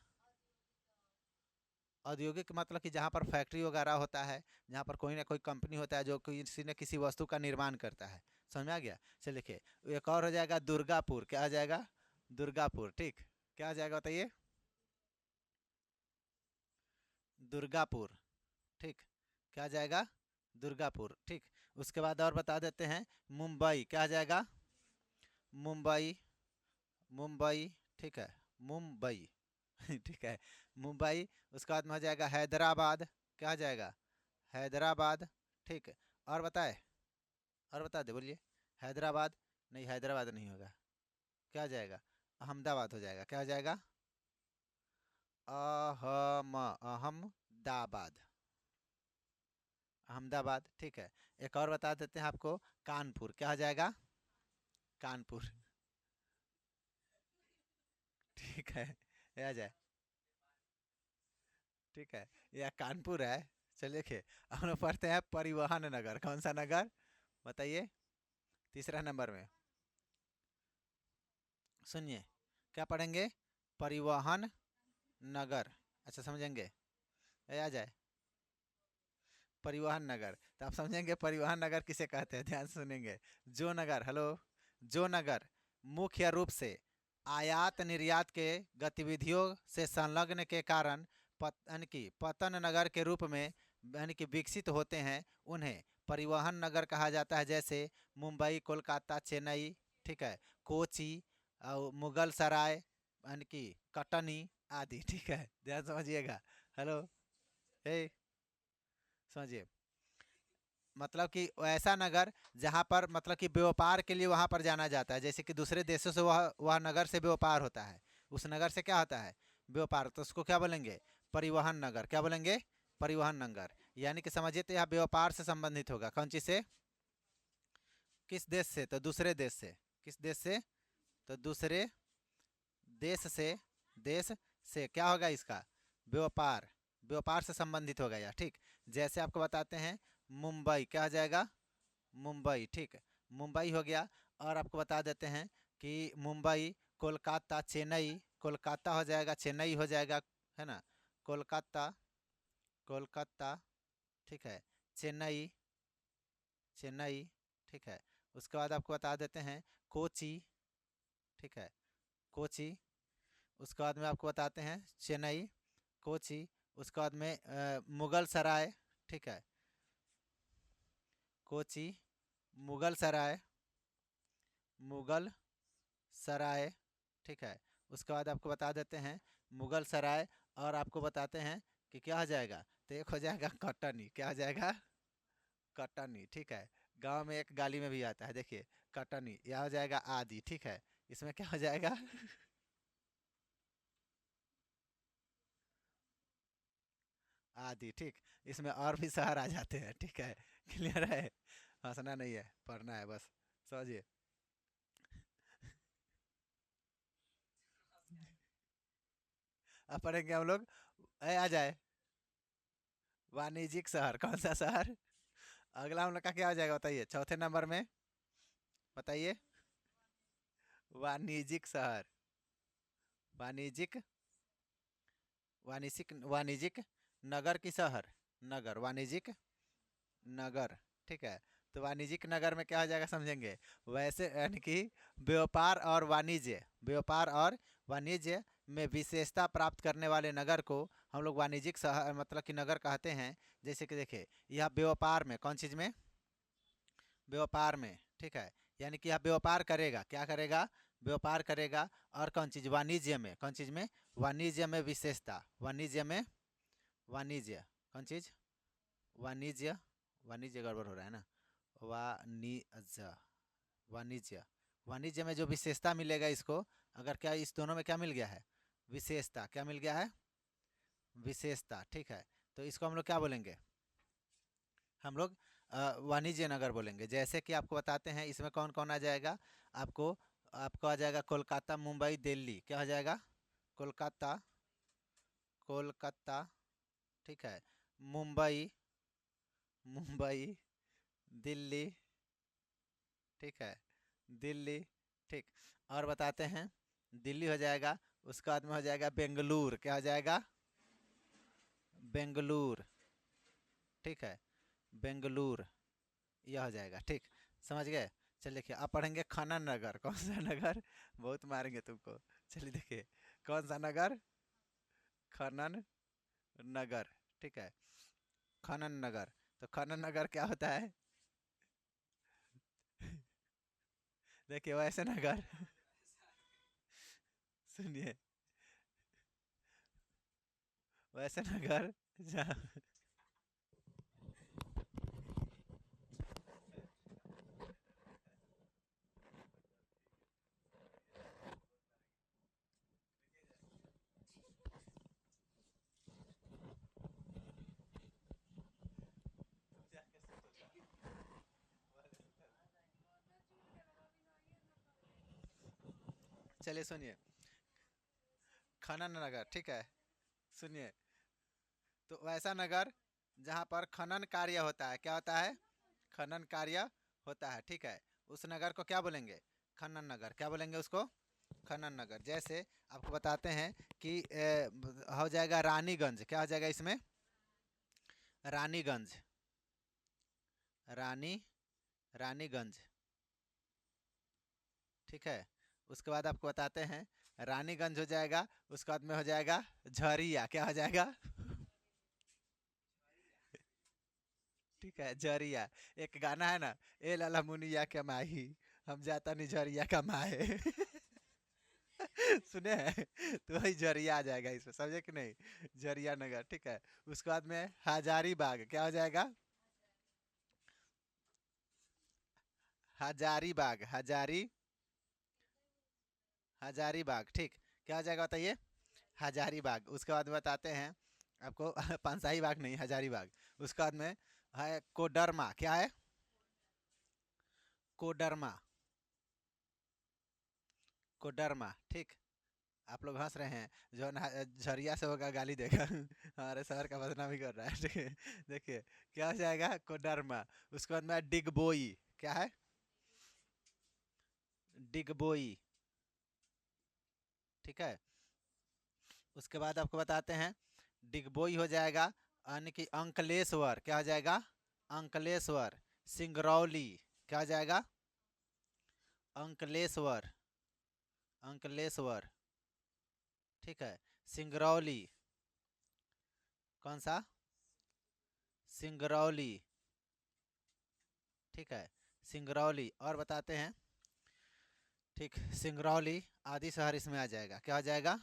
औद्योगिक मतलब कि जहाँ पर फैक्ट्री वगैरह होता है, जहाँ पर कोई ना कोई कंपनी होता है जो किसी न किसी वस्तु का निर्माण करता है। समझ में आ गया? चलिए देखिए, एक और हो जाएगा दुर्गापुर। क्या आ जाएगा? दुर्गापुर, ठीक। क्या आ जाएगा बताइए? दुर्गापुर, ठीक। क्या आ जाएगा? दुर्गापुर, ठीक। उसके बाद और बता देते हैं मुंबई। क्या आ जाएगा? मुंबई, मुंबई, ठीक है, मुंबई, ठीक है, मुंबई। उसके बाद में हो जाएगा हैदराबाद। क्या आ जाएगा? हैदराबाद, ठीक है। और बताए, और बता दे, बोलिए। हैदराबाद, नहीं, हैदराबाद नहीं होगा। क्या आ जाएगा? अहमदाबाद हो जाएगा। क्या हो जाएगा? अहमदाबाद, अहमदाबाद, ठीक है। एक और बता देते हैं आपको, कानपुर। क्या हो जाएगा? कानपुर, ठीक है, ये आ जाए, ठीक है। यह कानपुर है। चलिए देखिए, हम लोग पढ़ते हैं परिवहन नगर। कौन सा नगर बताइए? तीसरा नंबर में सुनिए, क्या पढ़ेंगे? परिवहन नगर। अच्छा, समझेंगे? ये आ जाए, परिवहन नगर। तो आप समझेंगे परिवहन नगर किसे कहते हैं, ध्यान से सुनेंगे। जो नगर, हेलो, जो नगर मुख्य रूप से आयात निर्यात के गतिविधियों से संलग्न के कारण यानी कि पतन नगर के रूप में यानी कि विकसित होते हैं, उन्हें परिवहन नगर कहा जाता है। जैसे मुंबई, कोलकाता, चेन्नई, ठीक है, कोची, और मुगल सराय, यानी कि कटनी आदि, ठीक है। ध्यान समझिएगा। हेलो, हे, समझिए, मतलब कि ऐसा नगर जहाँ पर मतलब कि व्यापार के लिए वहाँ पर जाना जाता है। जैसे कि दूसरे देशों से वह नगर से व्यापार होता है, उस नगर से क्या होता है? व्यापार। तो उसको क्या बोलेंगे? परिवहन नगर। क्या बोलेंगे? परिवहन नगर। यानी कि समझिए, तो यह व्यापार से संबंधित होगा। कौन चीज़ से? किस देश से? तो दूसरे देश से। किस देश से? तो दूसरे देश से, देश से क्या होगा इसका? व्यापार, व्यापार से संबंधित होगा यह, ठीक। जैसे आपको बताते हैं मुंबई। क्या हो जाएगा? मुंबई, ठीक है, मुंबई हो गया। और आपको बता देते हैं कि मुंबई, कोलकाता, चेन्नई, कोलकाता हो जाएगा, चेन्नई हो जाएगा, है ना। कोलकाता, कोलकाता, ठीक है, चेन्नई, चेन्नई, ठीक है। उसके बाद आपको बता देते हैं कोची, ठीक है, कोची। उसके बाद में आपको बताते हैं चेन्नई, कोची। उसके बाद में मुगल सराय, ठीक है, कोची, मुगल सराय, मुगल सराय, ठीक है। उसके बाद आपको बता देते हैं मुगल सराय, और आपको बताते हैं कि क्या हो जाएगा, तो एक हो जाएगा कटनी, क्या हो जाएगा, कटनी, ठीक है। गांव में एक गाली में भी आता है, देखिए कटनी, यह हो जाएगा आदि, ठीक है। इसमें क्या हो जाएगा आदि, ठीक। इसमें और भी शहर आ जाते हैं, ठीक है। क्लियर है, हंसना नहीं है, पढ़ना है बस, समझिए। अब पढ़ेंगे हम लोग, आ जाए वाणिज्यिक शहर, कौन सा शहर। अगला हम लोग का क्या हो जाएगा बताइए, चौथे नंबर में बताइए, वाणिज्यिक शहर, वाणिज्यिक, वाणिज्यिक, वाणिज्यिक नगर की शहर, नगर, वाणिज्यिक नगर, ठीक है। तो वाणिज्यिक नगर में क्या हो जाएगा समझेंगे, वैसे यानी कि व्यापार और वाणिज्य, व्यापार और वाणिज्य में विशेषता प्राप्त करने वाले नगर को हम लोग वाणिज्यिक शहर मतलब कि नगर कहते हैं। जैसे कि देखिए यह व्यापार में, कौन चीज़ में, व्यापार में, ठीक है, यानी कि यह व्यापार करेगा, क्या करेगा, व्यापार करेगा। और कौन चीज़, वाणिज्य में, कौन चीज़ में, वाणिज्य में विशेषता, वाणिज्य में, वाणिज्य, कौन चीज़, वाणिज्य, वाणिज्य गड़बड़ हो रहा है ना, वाणिज्य, वाणिज्य, वाणिज्य में जो विशेषता मिलेगा इसको, अगर क्या इस दोनों में क्या मिल गया है, विशेषता, क्या मिल गया है, विशेषता, ठीक है। तो इसको हम लोग क्या बोलेंगे, हम लोग वाणिज्य नगर बोलेंगे। जैसे कि आपको बताते हैं इसमें कौन कौन आ जाएगा, आपको आपको आ जाएगा कोलकाता, मुंबई, दिल्ली, क्या हो जाएगा, कोलकाता, कोलकाता, ठीक है, मुंबई, मुंबई, दिल्ली, ठीक है, दिल्ली, ठीक। और बताते हैं दिल्ली हो जाएगा, उसके बाद में हो जाएगा बेंगलुरु, क्या हो जाएगा, बेंगलुरु, ठीक है, बेंगलुरु, यह हो जाएगा, ठीक। समझ गए। चलिए देखिए अब पढ़ेंगे खनन नगर, कौन सा नगर, बहुत मारेंगे तुमको। चलिए देखिए कौन सा नगर, खनन नगर, ठीक है, खनन नगर। तो खनन नगर क्या होता है देखिए वैसे नगर सुनिए, वैसे नगर जहाँ, चलिए सुनिए, खनन नगर, ठीक है, सुनिए। तो वैसा नगर जहाँ पर खनन कार्य होता है, क्या होता है, खनन कार्य होता है, ठीक है, उस नगर को क्या बोलेंगे, खनन नगर, क्या बोलेंगे उसको, खनन नगर। जैसे आपको बताते हैं कि हो जाएगा रानीगंज, क्या हो जाएगा इसमें, रानीगंज, रानी, रानीगंज, ठीक है। उसके बाद आपको बताते हैं रानीगंज हो जाएगा, उसके बाद में हो जाएगा झरिया, क्या हो जाएगा ठीक है, झरिया। एक गाना है ना, ए लाला मुनिया के माही, हम जाता नहीं झरिया का माए सुने हैं, तो वही झरिया आ जाएगा इसमें, समझे कि नहीं, झरिया नगर, ठीक है। उसके बाद में हजारी बाग, क्या हो जाएगा, हजारी बाग, हजारी, हजारी बाग, ठीक। क्या हो जाएगा बताइए, हजारी बाग। उसके बाद में बताते हैं आपको पानसाही बाग नहीं, हजारी बाग। उसके बाद में है कोडरमा, क्या है, कोडरमा, कोडरमा, ठीक। आप लोग हंस रहे हैं, जो ना झरिया से होगा गाली देगा हमारे शहर का बदनामी कर रहा है, ठीक है। देखिए क्या हो जाएगा, कोडरमा। उसके बाद में डिगबोई, क्या है, डिगबोई, ठीक है। उसके बाद आपको बताते हैं डिगबोई हो जाएगा, यानी कि अंकलेश्वर, क्या हो जाएगा, अंकलेश्वर, सिंगरौली, क्या हो जाएगा, अंकलेश्वर, अंकलेश्वर, ठीक है। सिंगरौली, कौन सा? सिंगरौली, ठीक है। सिंगरौली, और बताते हैं, ठीक। सिंगरौली आदि शहर इसमें आ जाएगा, क्या आ जाएगा?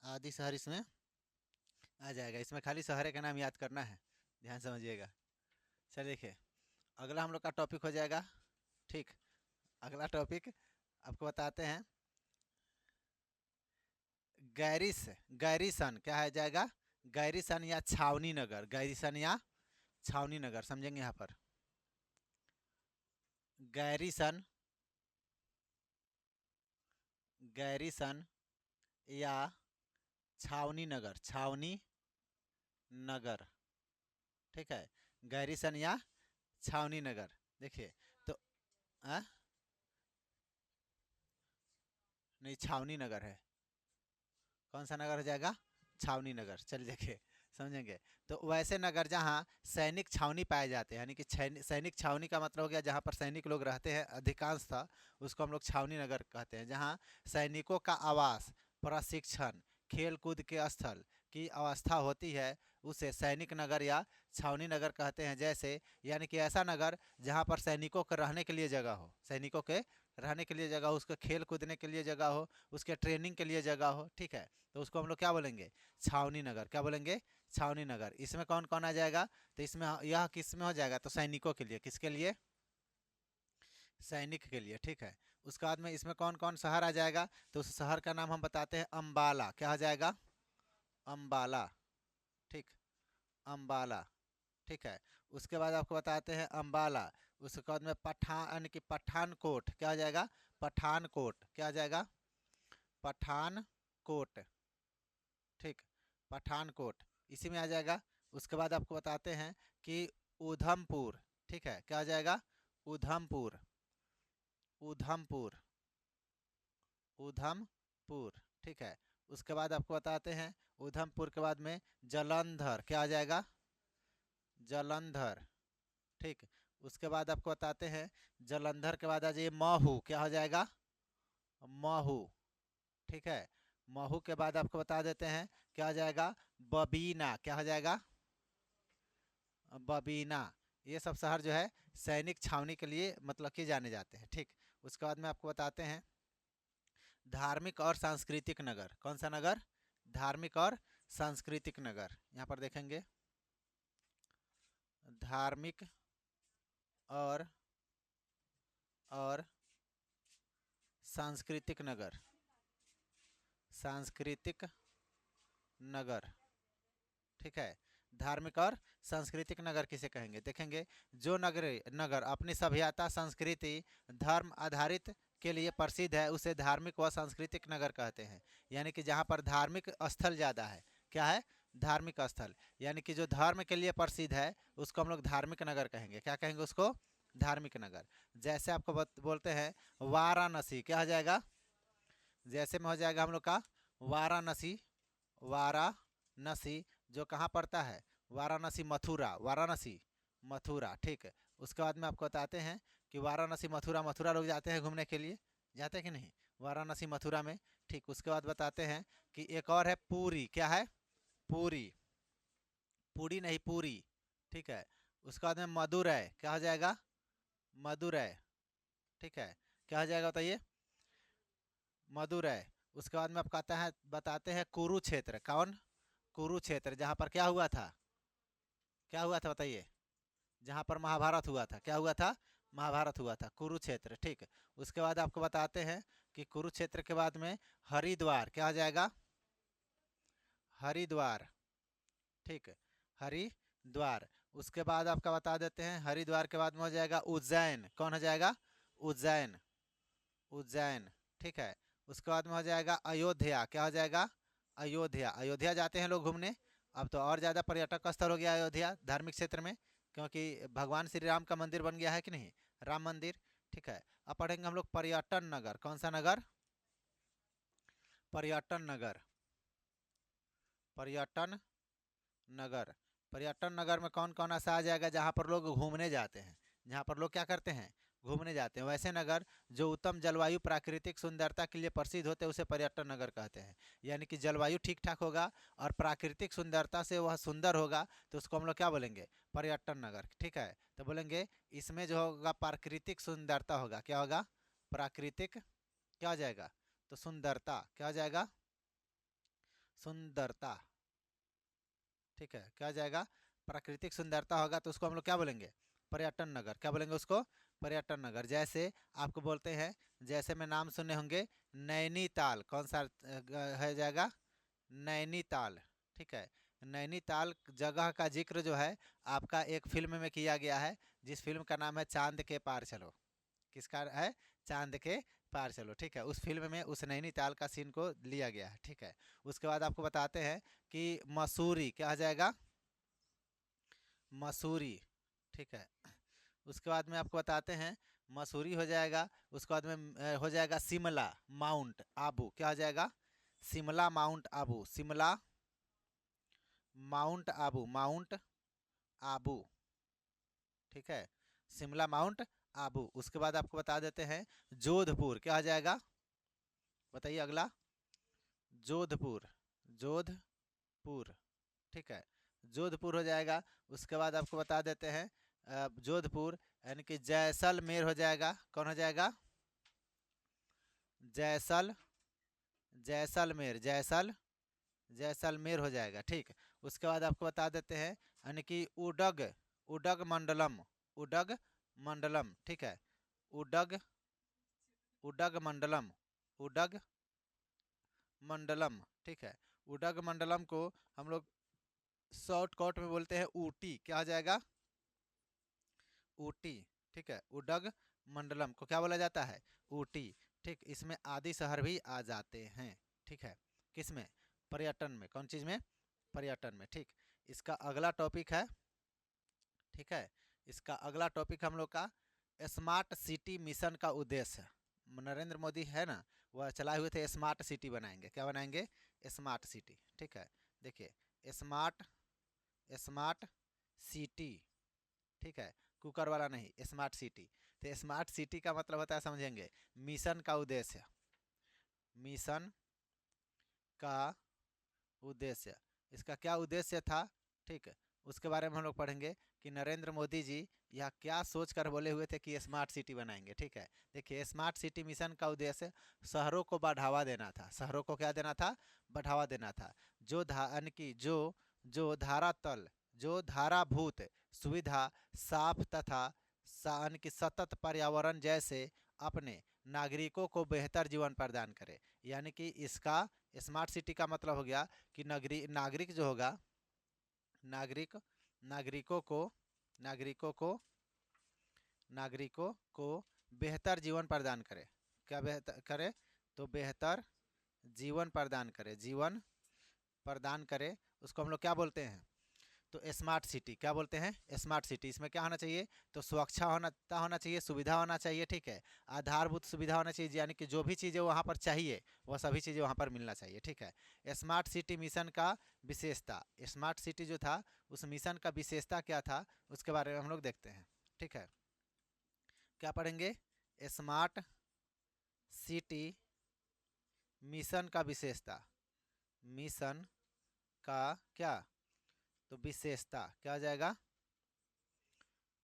आदि शहर इसमें आ जाएगा। इसमें खाली शहर का नाम याद करना है, ध्यान समझिएगा। चलिए देखिए, अगला हम लोग का टॉपिक हो जाएगा, ठीक। अगला टॉपिक आपको बताते हैं, गैरीसन क्या है जाएगा? गैरीसन या छावनी नगर, गैरीसन या छावनी नगर समझेंगे यहाँ पर। गैरीसन, गैरीसन या छावनी नगर, छावनी नगर, ठीक है। गैरीसन या छावनी नगर, देखिए तो नहीं, छावनी नगर है। कौन सा नगर हो जाएगा? छावनी नगर। चलिए देखिए, समझेंगे। तो वैसे नगर जहाँ सैनिक छावनी पाए जाते हैं, यानी कि सैनिक छावनी का मतलब हो गया जहाँ पर सैनिक लोग रहते हैं अधिकांशतः, उसको हम लोग छावनी नगर कहते हैं। जहाँ सैनिकों का आवास, प्रशिक्षण, खेल कूद के स्थल की अवस्था होती है, उसे सैनिक नगर या छावनी नगर कहते हैं। जैसे यानी कि ऐसा नगर जहाँ पर सैनिकों के रहने के लिए जगह हो, सैनिकों के रहने के लिए जगह हो, उसके खेल कूदने के लिए जगह हो, उसके ट्रेनिंग के लिए जगह हो, ठीक है। तो उसको हम लोग क्या बोलेंगे? छावनी नगर। क्या बोलेंगे? छावनी नगर। इसमें कौन कौन आ जाएगा? तो इसमें यह किस में हो जाएगा? तो सैनिकों के लिए। किसके लिए? सैनिक के लिए, ठीक है। उसके बाद में इसमें कौन कौन शहर आ जाएगा? तो उस शहर का नाम हम बताते हैं अम्बाला। क्या हो जाएगा? अम्बाला, ठीक। अम्बाला, ठीक है। उसके बाद आपको बताते हैं अम्बाला। उसके बाद में पठान, यानी कि पठानकोट। क्या हो जाएगा? पठानकोट। क्या हो जाएगा? पठानकोट, ठीक। पठानकोट इसी में आ जाएगा। उसके बाद आपको बताते हैं कि उधमपुर, ठीक है। क्या आ जाएगा? उधमपुर, उधमपुर, उधमपुर, ठीक है। उसके बाद आपको बताते हैं उधमपुर के बाद में जलंधर। क्या आ जाएगा? जलंधर, ठीक। उसके बाद आपको बताते हैं जलंधर के बाद आ जाइए महू। क्या हो जाएगा? महू, ठीक है। महू के बाद आपको बता देते हैं क्या हो जाएगा? बबीना। क्या हो जाएगा? बबीना। ये सब शहर जो है सैनिक छावनी के लिए मतलब कि जाने जाते हैं, ठीक। उसके बाद में आपको बताते हैं धार्मिक और सांस्कृतिक नगर। कौन सा नगर? धार्मिक और सांस्कृतिक नगर। यहाँ पर देखेंगे धार्मिक और सांस्कृतिक नगर, सांस्कृतिक नगर, ठीक है। धार्मिक और सांस्कृतिक नगर किसे कहेंगे? देखेंगे जो नगर अपनी सभ्यता, संस्कृति, धर्म आधारित के लिए प्रसिद्ध है, उसे धार्मिक व सांस्कृतिक नगर कहते हैं। यानी कि जहाँ पर धार्मिक स्थल ज़्यादा है। क्या है? धार्मिक स्थल, यानी कि जो धर्म के लिए प्रसिद्ध है उसको हम लोग धार्मिक नगर कहेंगे। क्या कहेंगे उसको? धार्मिक नगर। जैसे आपको बोलते हैं वाराणसी। क्या हो जाएगा? जैसे में हो जाएगा हम लोग का वाराणसी, वाराणसी जो कहाँ पड़ता है? वाराणसी मथुरा, वाराणसी मथुरा, ठीक है। उसके बाद में आपको बताते हैं कि वाराणसी मथुरा, मथुरा लोग जाते हैं घूमने के लिए, जाते हैं कि नहीं वाराणसी मथुरा में, ठीक। उसके बाद बताते हैं कि एक और है पूरी। क्या है? पूरी, पूरी नहीं पूरी, ठीक है। उसके बाद में मदुरै। क्या हो जाएगा? मदुरै, ठीक है। क्या हो जाएगा बताइए? मदुरै। उसके बाद में आप कहते हैं बताते हैं कुरुक्षेत्र। कौन? कुरुक्षेत्र, जहाँ पर क्या हुआ था? क्या हुआ था बताइए? जहाँ पर महाभारत हुआ था। क्या हुआ था? महाभारत हुआ था, कुरुक्षेत्र, ठीक। उसके बाद आपको बताते हैं कि कुरुक्षेत्र के बाद में हरिद्वार। क्या हो जाएगा? हरिद्वार, ठीक। हरिद्वार। उसके बाद आपका बता देते हैं हरिद्वार के बाद में हो जाएगा उज्जैन। कौन हो जाएगा? उज्जैन, उज्जैन, ठीक है। उसके बाद में हो जाएगा अयोध्या। क्या हो जाएगा? अयोध्या। अयोध्या जाते हैं लोग घूमने, अब तो और ज़्यादा पर्यटक स्थल हो गया अयोध्या धार्मिक क्षेत्र में, क्योंकि भगवान श्री राम का मंदिर बन गया है कि नहीं, राम मंदिर, ठीक है। अब पढ़ेंगे हम लोग पर्यटन नगर। कौन सा नगर? पर्यटन नगर, पर्यटन नगर। पर्यटन नगर में कौन कौन ऐसा आ जाएगा जहाँ पर लोग घूमने जाते हैं, जहाँ पर लोग क्या करते हैं? घूमने जाते हैं। वैसे नगर जो उत्तम जलवायु प्राकृतिक सुंदरता के लिए प्रसिद्ध होते हैं उसे पर्यटन नगर कहते हैं। यानी कि जलवायु ठीक ठाक होगा और प्राकृतिक सुंदरता से वह सुंदर होगा तो उसको हम लोग क्या बोलेंगे, पर्यटन नगर। ठीक है, तो बोलेंगे इसमें जो होगा प्राकृतिक सुंदरता होगा, क्या होगा, प्राकृतिक क्या हो जाएगा, तो सुंदरता क्या हो जाएगा, सुंदरता। ठीक है, क्या हो जाएगा, प्राकृतिक सुंदरता होगा तो उसको हम लोग क्या बोलेंगे, पर्यटन नगर। क्या बोलेंगे उसको, पर्यटन नगर। जैसे आपको बोलते हैं, जैसे में नाम सुने होंगे नैनीताल, कौन सा है जाएगा, नैनीताल। ठीक है, नैनीताल जगह का जिक्र जो है आपका एक फिल्म में किया गया है, जिस फिल्म का नाम है चांद के पार चलो। किसका है, चांद के पार चलो। ठीक है, उस फिल्म में उस नैनीताल का सीन को लिया गया है। ठीक है, उसके बाद आपको बताते हैं कि मसूरी क्या हो जाएगा, मसूरी। ठीक है, उसके बाद में आपको बताते हैं मसूरी हो जाएगा। उसके बाद में हो जाएगा शिमला माउंट आबू। क्या हो जाएगा, Shimla mount Abu, Shimla mount Abu, mount Abu. ठीक है, शिमला माउंट आबू। उसके बाद आपको बता देते हैं जोधपुर। क्या हो जाएगा, बताइए अगला, जोधपुर, जोधपुर। ठीक है, जोधपुर हो जाएगा। उसके बाद आपको बता देते हैं जोधपुर यानी कि जैसलमेर हो जाएगा। कौन हो जाएगा, जैसलमेर, जैसलमेर हो जाएगा। ठीक, उसके बाद आपको बता देते हैं यानी कि उडग, उडग मंडलम, उडग मंडलम। ठीक है, उडग, उडग मंडलम, उडग मंडलम। ठीक है, उडग मंडलम को हम लोग शॉर्टकट में बोलते हैं ऊटी। क्या आ जाएगा, ऊटी। ठीक है, उडग मंडलम को क्या बोला जाता है, ऊटी। ठीक, इसमें आदि शहर भी आ जाते हैं। ठीक है, किसमें, पर्यटन में, कौन चीज़ में, पर्यटन में। ठीक, इसका अगला टॉपिक है, ठीक है, इसका अगला टॉपिक हम लोग का स्मार्ट सिटी मिशन का उद्देश्य। नरेंद्र मोदी है ना, वह चलाए हुए थे स्मार्ट सिटी बनाएंगे। क्या बनाएंगे, स्मार्ट सिटी। ठीक है, देखिए स्मार्ट, स्मार्ट सिटी। ठीक है, कुकर वाला नहीं, स्मार्ट सिटी। तो स्मार्ट सिटी का मतलब होता है, समझेंगे, मिशन का उद्देश्य, मिशन का उद्देश्य। इसका क्या उद्देश्य था, ठीक है, उसके बारे में हम लोग पढ़ेंगे कि नरेंद्र मोदी जी यह क्या सोच कर बोले हुए थे कि स्मार्ट सिटी बनाएंगे। ठीक है, देखिए स्मार्ट सिटी मिशन का उद्देश्य शहरों को बढ़ावा देना था। शहरों को क्या देना था, बढ़ावा देना था। जो यानी कि जो धारातल, जो धाराभूत सुविधा साफ तथा यानी कि सतत पर्यावरण जैसे अपने नागरिकों को बेहतर जीवन प्रदान करे। यानी कि इसका स्मार्ट सिटी का मतलब हो गया कि नागरिक जो होगा, नागरिक, नागरिकों को, नागरिकों को, नागरिकों को बेहतर जीवन प्रदान करे। क्या बेहतर करे, तो बेहतर जीवन प्रदान करे, जीवन प्रदान करे, उसको हम लोग क्या बोलते हैं, तो स्मार्ट सिटी। क्या बोलते हैं, स्मार्ट सिटी। इसमें क्या होना चाहिए, तो सुरक्षा होना चाहिए, सुविधा होना चाहिए। ठीक है, आधारभूत सुविधा होना चाहिए, यानी कि जो भी चीज़ें वहाँ पर चाहिए वह सभी चीज़ें वहाँ पर मिलना चाहिए। ठीक है, स्मार्ट सिटी मिशन का विशेषता, स्मार्ट सिटी जो था उस मिशन का विशेषता क्या था उसके बारे में हम लोग देखते हैं। ठीक है, क्या पढ़ेंगे, स्मार्ट सिटी मिशन का विशेषता, मिशन का क्या, तो विशेषता। क्या हो जाएगा,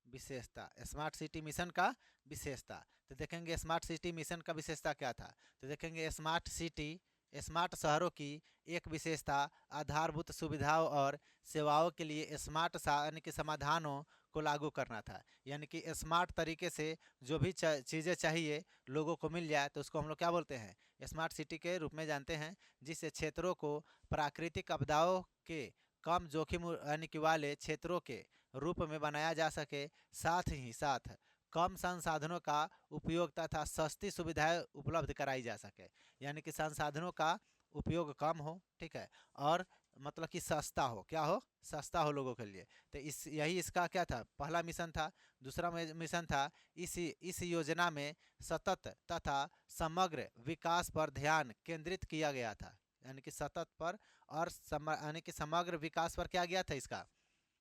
विशेषता, स्मार्ट सिटी मिशन का विशेषता। तो देखेंगे स्मार्ट सिटी मिशन का विशेषता क्या था, तो देखेंगे स्मार्ट सिटी, स्मार्ट शहरों की एक विशेषता आधारभूत सुविधाओं और सेवाओं के लिए स्मार्ट यानी कि समाधानों को लागू करना था। यानी कि स्मार्ट तरीके से जो भी चीज़ें चाहिए लोगों को मिल जाए तो उसको हम लोग क्या बोलते हैं, स्मार्ट सिटी के रूप में जानते हैं। जिससे क्षेत्रों को प्राकृतिक आपदाओं के कम जोखिम यानी कि वाले क्षेत्रों के रूप में बनाया जा सके, साथ ही साथ कम संसाधनों का उपयोग तथा सस्ती सुविधाएं उपलब्ध कराई जा सके। यानी कि संसाधनों का उपयोग कम हो, ठीक है, और मतलब कि सस्ता हो, क्या हो, सस्ता हो लोगों के लिए। तो यही इसका क्या था, पहला मिशन था। दूसरा मिशन था, इस योजना में सतत तथा समग्र विकास पर ध्यान केंद्रित किया गया था। यानी कि सतत पर और यानी कि समग्र विकास पर क्या गया था, इसका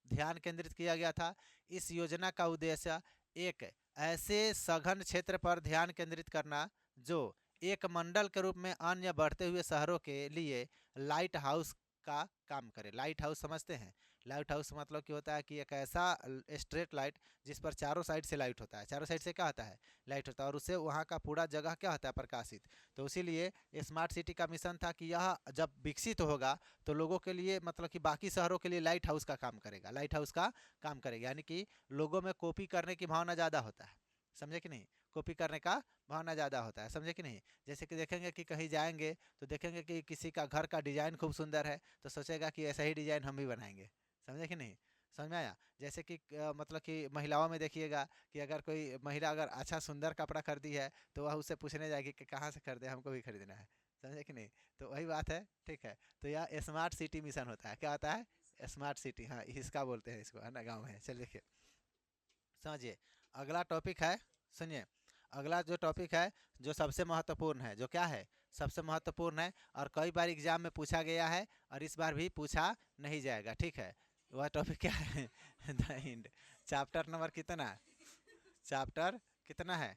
ध्यान केंद्रित किया गया था। इस योजना का उद्देश्य एक ऐसे सघन क्षेत्र पर ध्यान केंद्रित करना जो एक मंडल के रूप में अन्य बढ़ते हुए शहरों के लिए लाइट हाउस का काम करे। लाइट हाउस समझते हैं? लाइट हाउस मतलब क्या होता है कि एक ऐसा स्ट्रेट लाइट जिस पर चारों साइड से लाइट होता है। चारों साइड से क्या होता है? लाइट होता है, और उससे वहाँ का पूरा जगह क्या होता है? प्रकाशित। तो इसीलिए स्मार्ट सिटी का मिशन था कि यह जब विकसित होगा तो लोगों के लिए, मतलब कि बाकी शहरों के लिए लाइट हाउस का काम करेगा। लाइट हाउस का काम करेगा, यानी कि लोगों में कॉपी करने की भावना ज़्यादा होता है, समझे कि नहीं? कॉपी करने का भावना ज़्यादा होता है, समझे कि नहीं? जैसे कि देखेंगे कि कहीं जाएंगे तो देखेंगे कि किसी का घर का डिज़ाइन खूब सुंदर है, तो सोचेगा कि ऐसा ही डिज़ाइन हम भी बनाएंगे, समझे कि नहीं? समझ में आया? जैसे कि मतलब कि महिलाओं में देखिएगा कि अगर कोई महिला अगर अच्छा सुंदर कपड़ा खरीदी है तो वह उससे पूछने जाएगी कि कहाँ से खरीदे, हमको भी खरीदना है, समझे कि नहीं? तो वही बात है, ठीक है? तो यह स्मार्ट सिटी मिशन होता है। क्या होता है? स्मार्ट सिटी, हाँ इसका बोलते हैं इसको, है ना, गाँव में। चलिए देखिए, समझिए। अगला टॉपिक है, सुनिए, अगला जो टॉपिक है जो सबसे महत्वपूर्ण है, जो क्या है? सबसे महत्वपूर्ण है, और कई बार एग्जाम में पूछा गया है और इस बार भी पूछा नहीं जाएगा, ठीक है? वह टॉपिक क्या है? The hint. चैप्टर नंबर कितना? चैप्टर कितना है?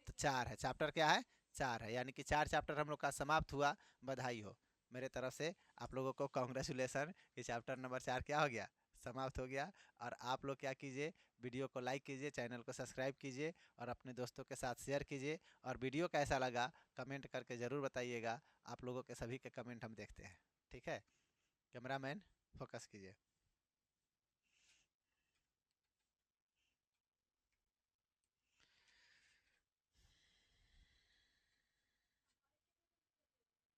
तो 4 है। चैप्टर क्या है? 4 है, यानी कि 4 चैप्टर हम लोग का समाप्त हुआ। बधाई हो मेरे तरफ से आप लोगों को, कॉन्ग्रेचुलेसन कि चैप्टर नंबर 4 क्या हो गया? समाप्त हो गया। और आप लोग क्या कीजिए, वीडियो को लाइक कीजिए, चैनल को सब्सक्राइब कीजिए और अपने दोस्तों के साथ शेयर कीजिए। और वीडियो कैसा लगा कमेंट करके ज़रूर बताइएगा। आप लोगों के सभी के कमेंट हम देखते हैं, ठीक है? कैमरामैन फोकस कीजिए।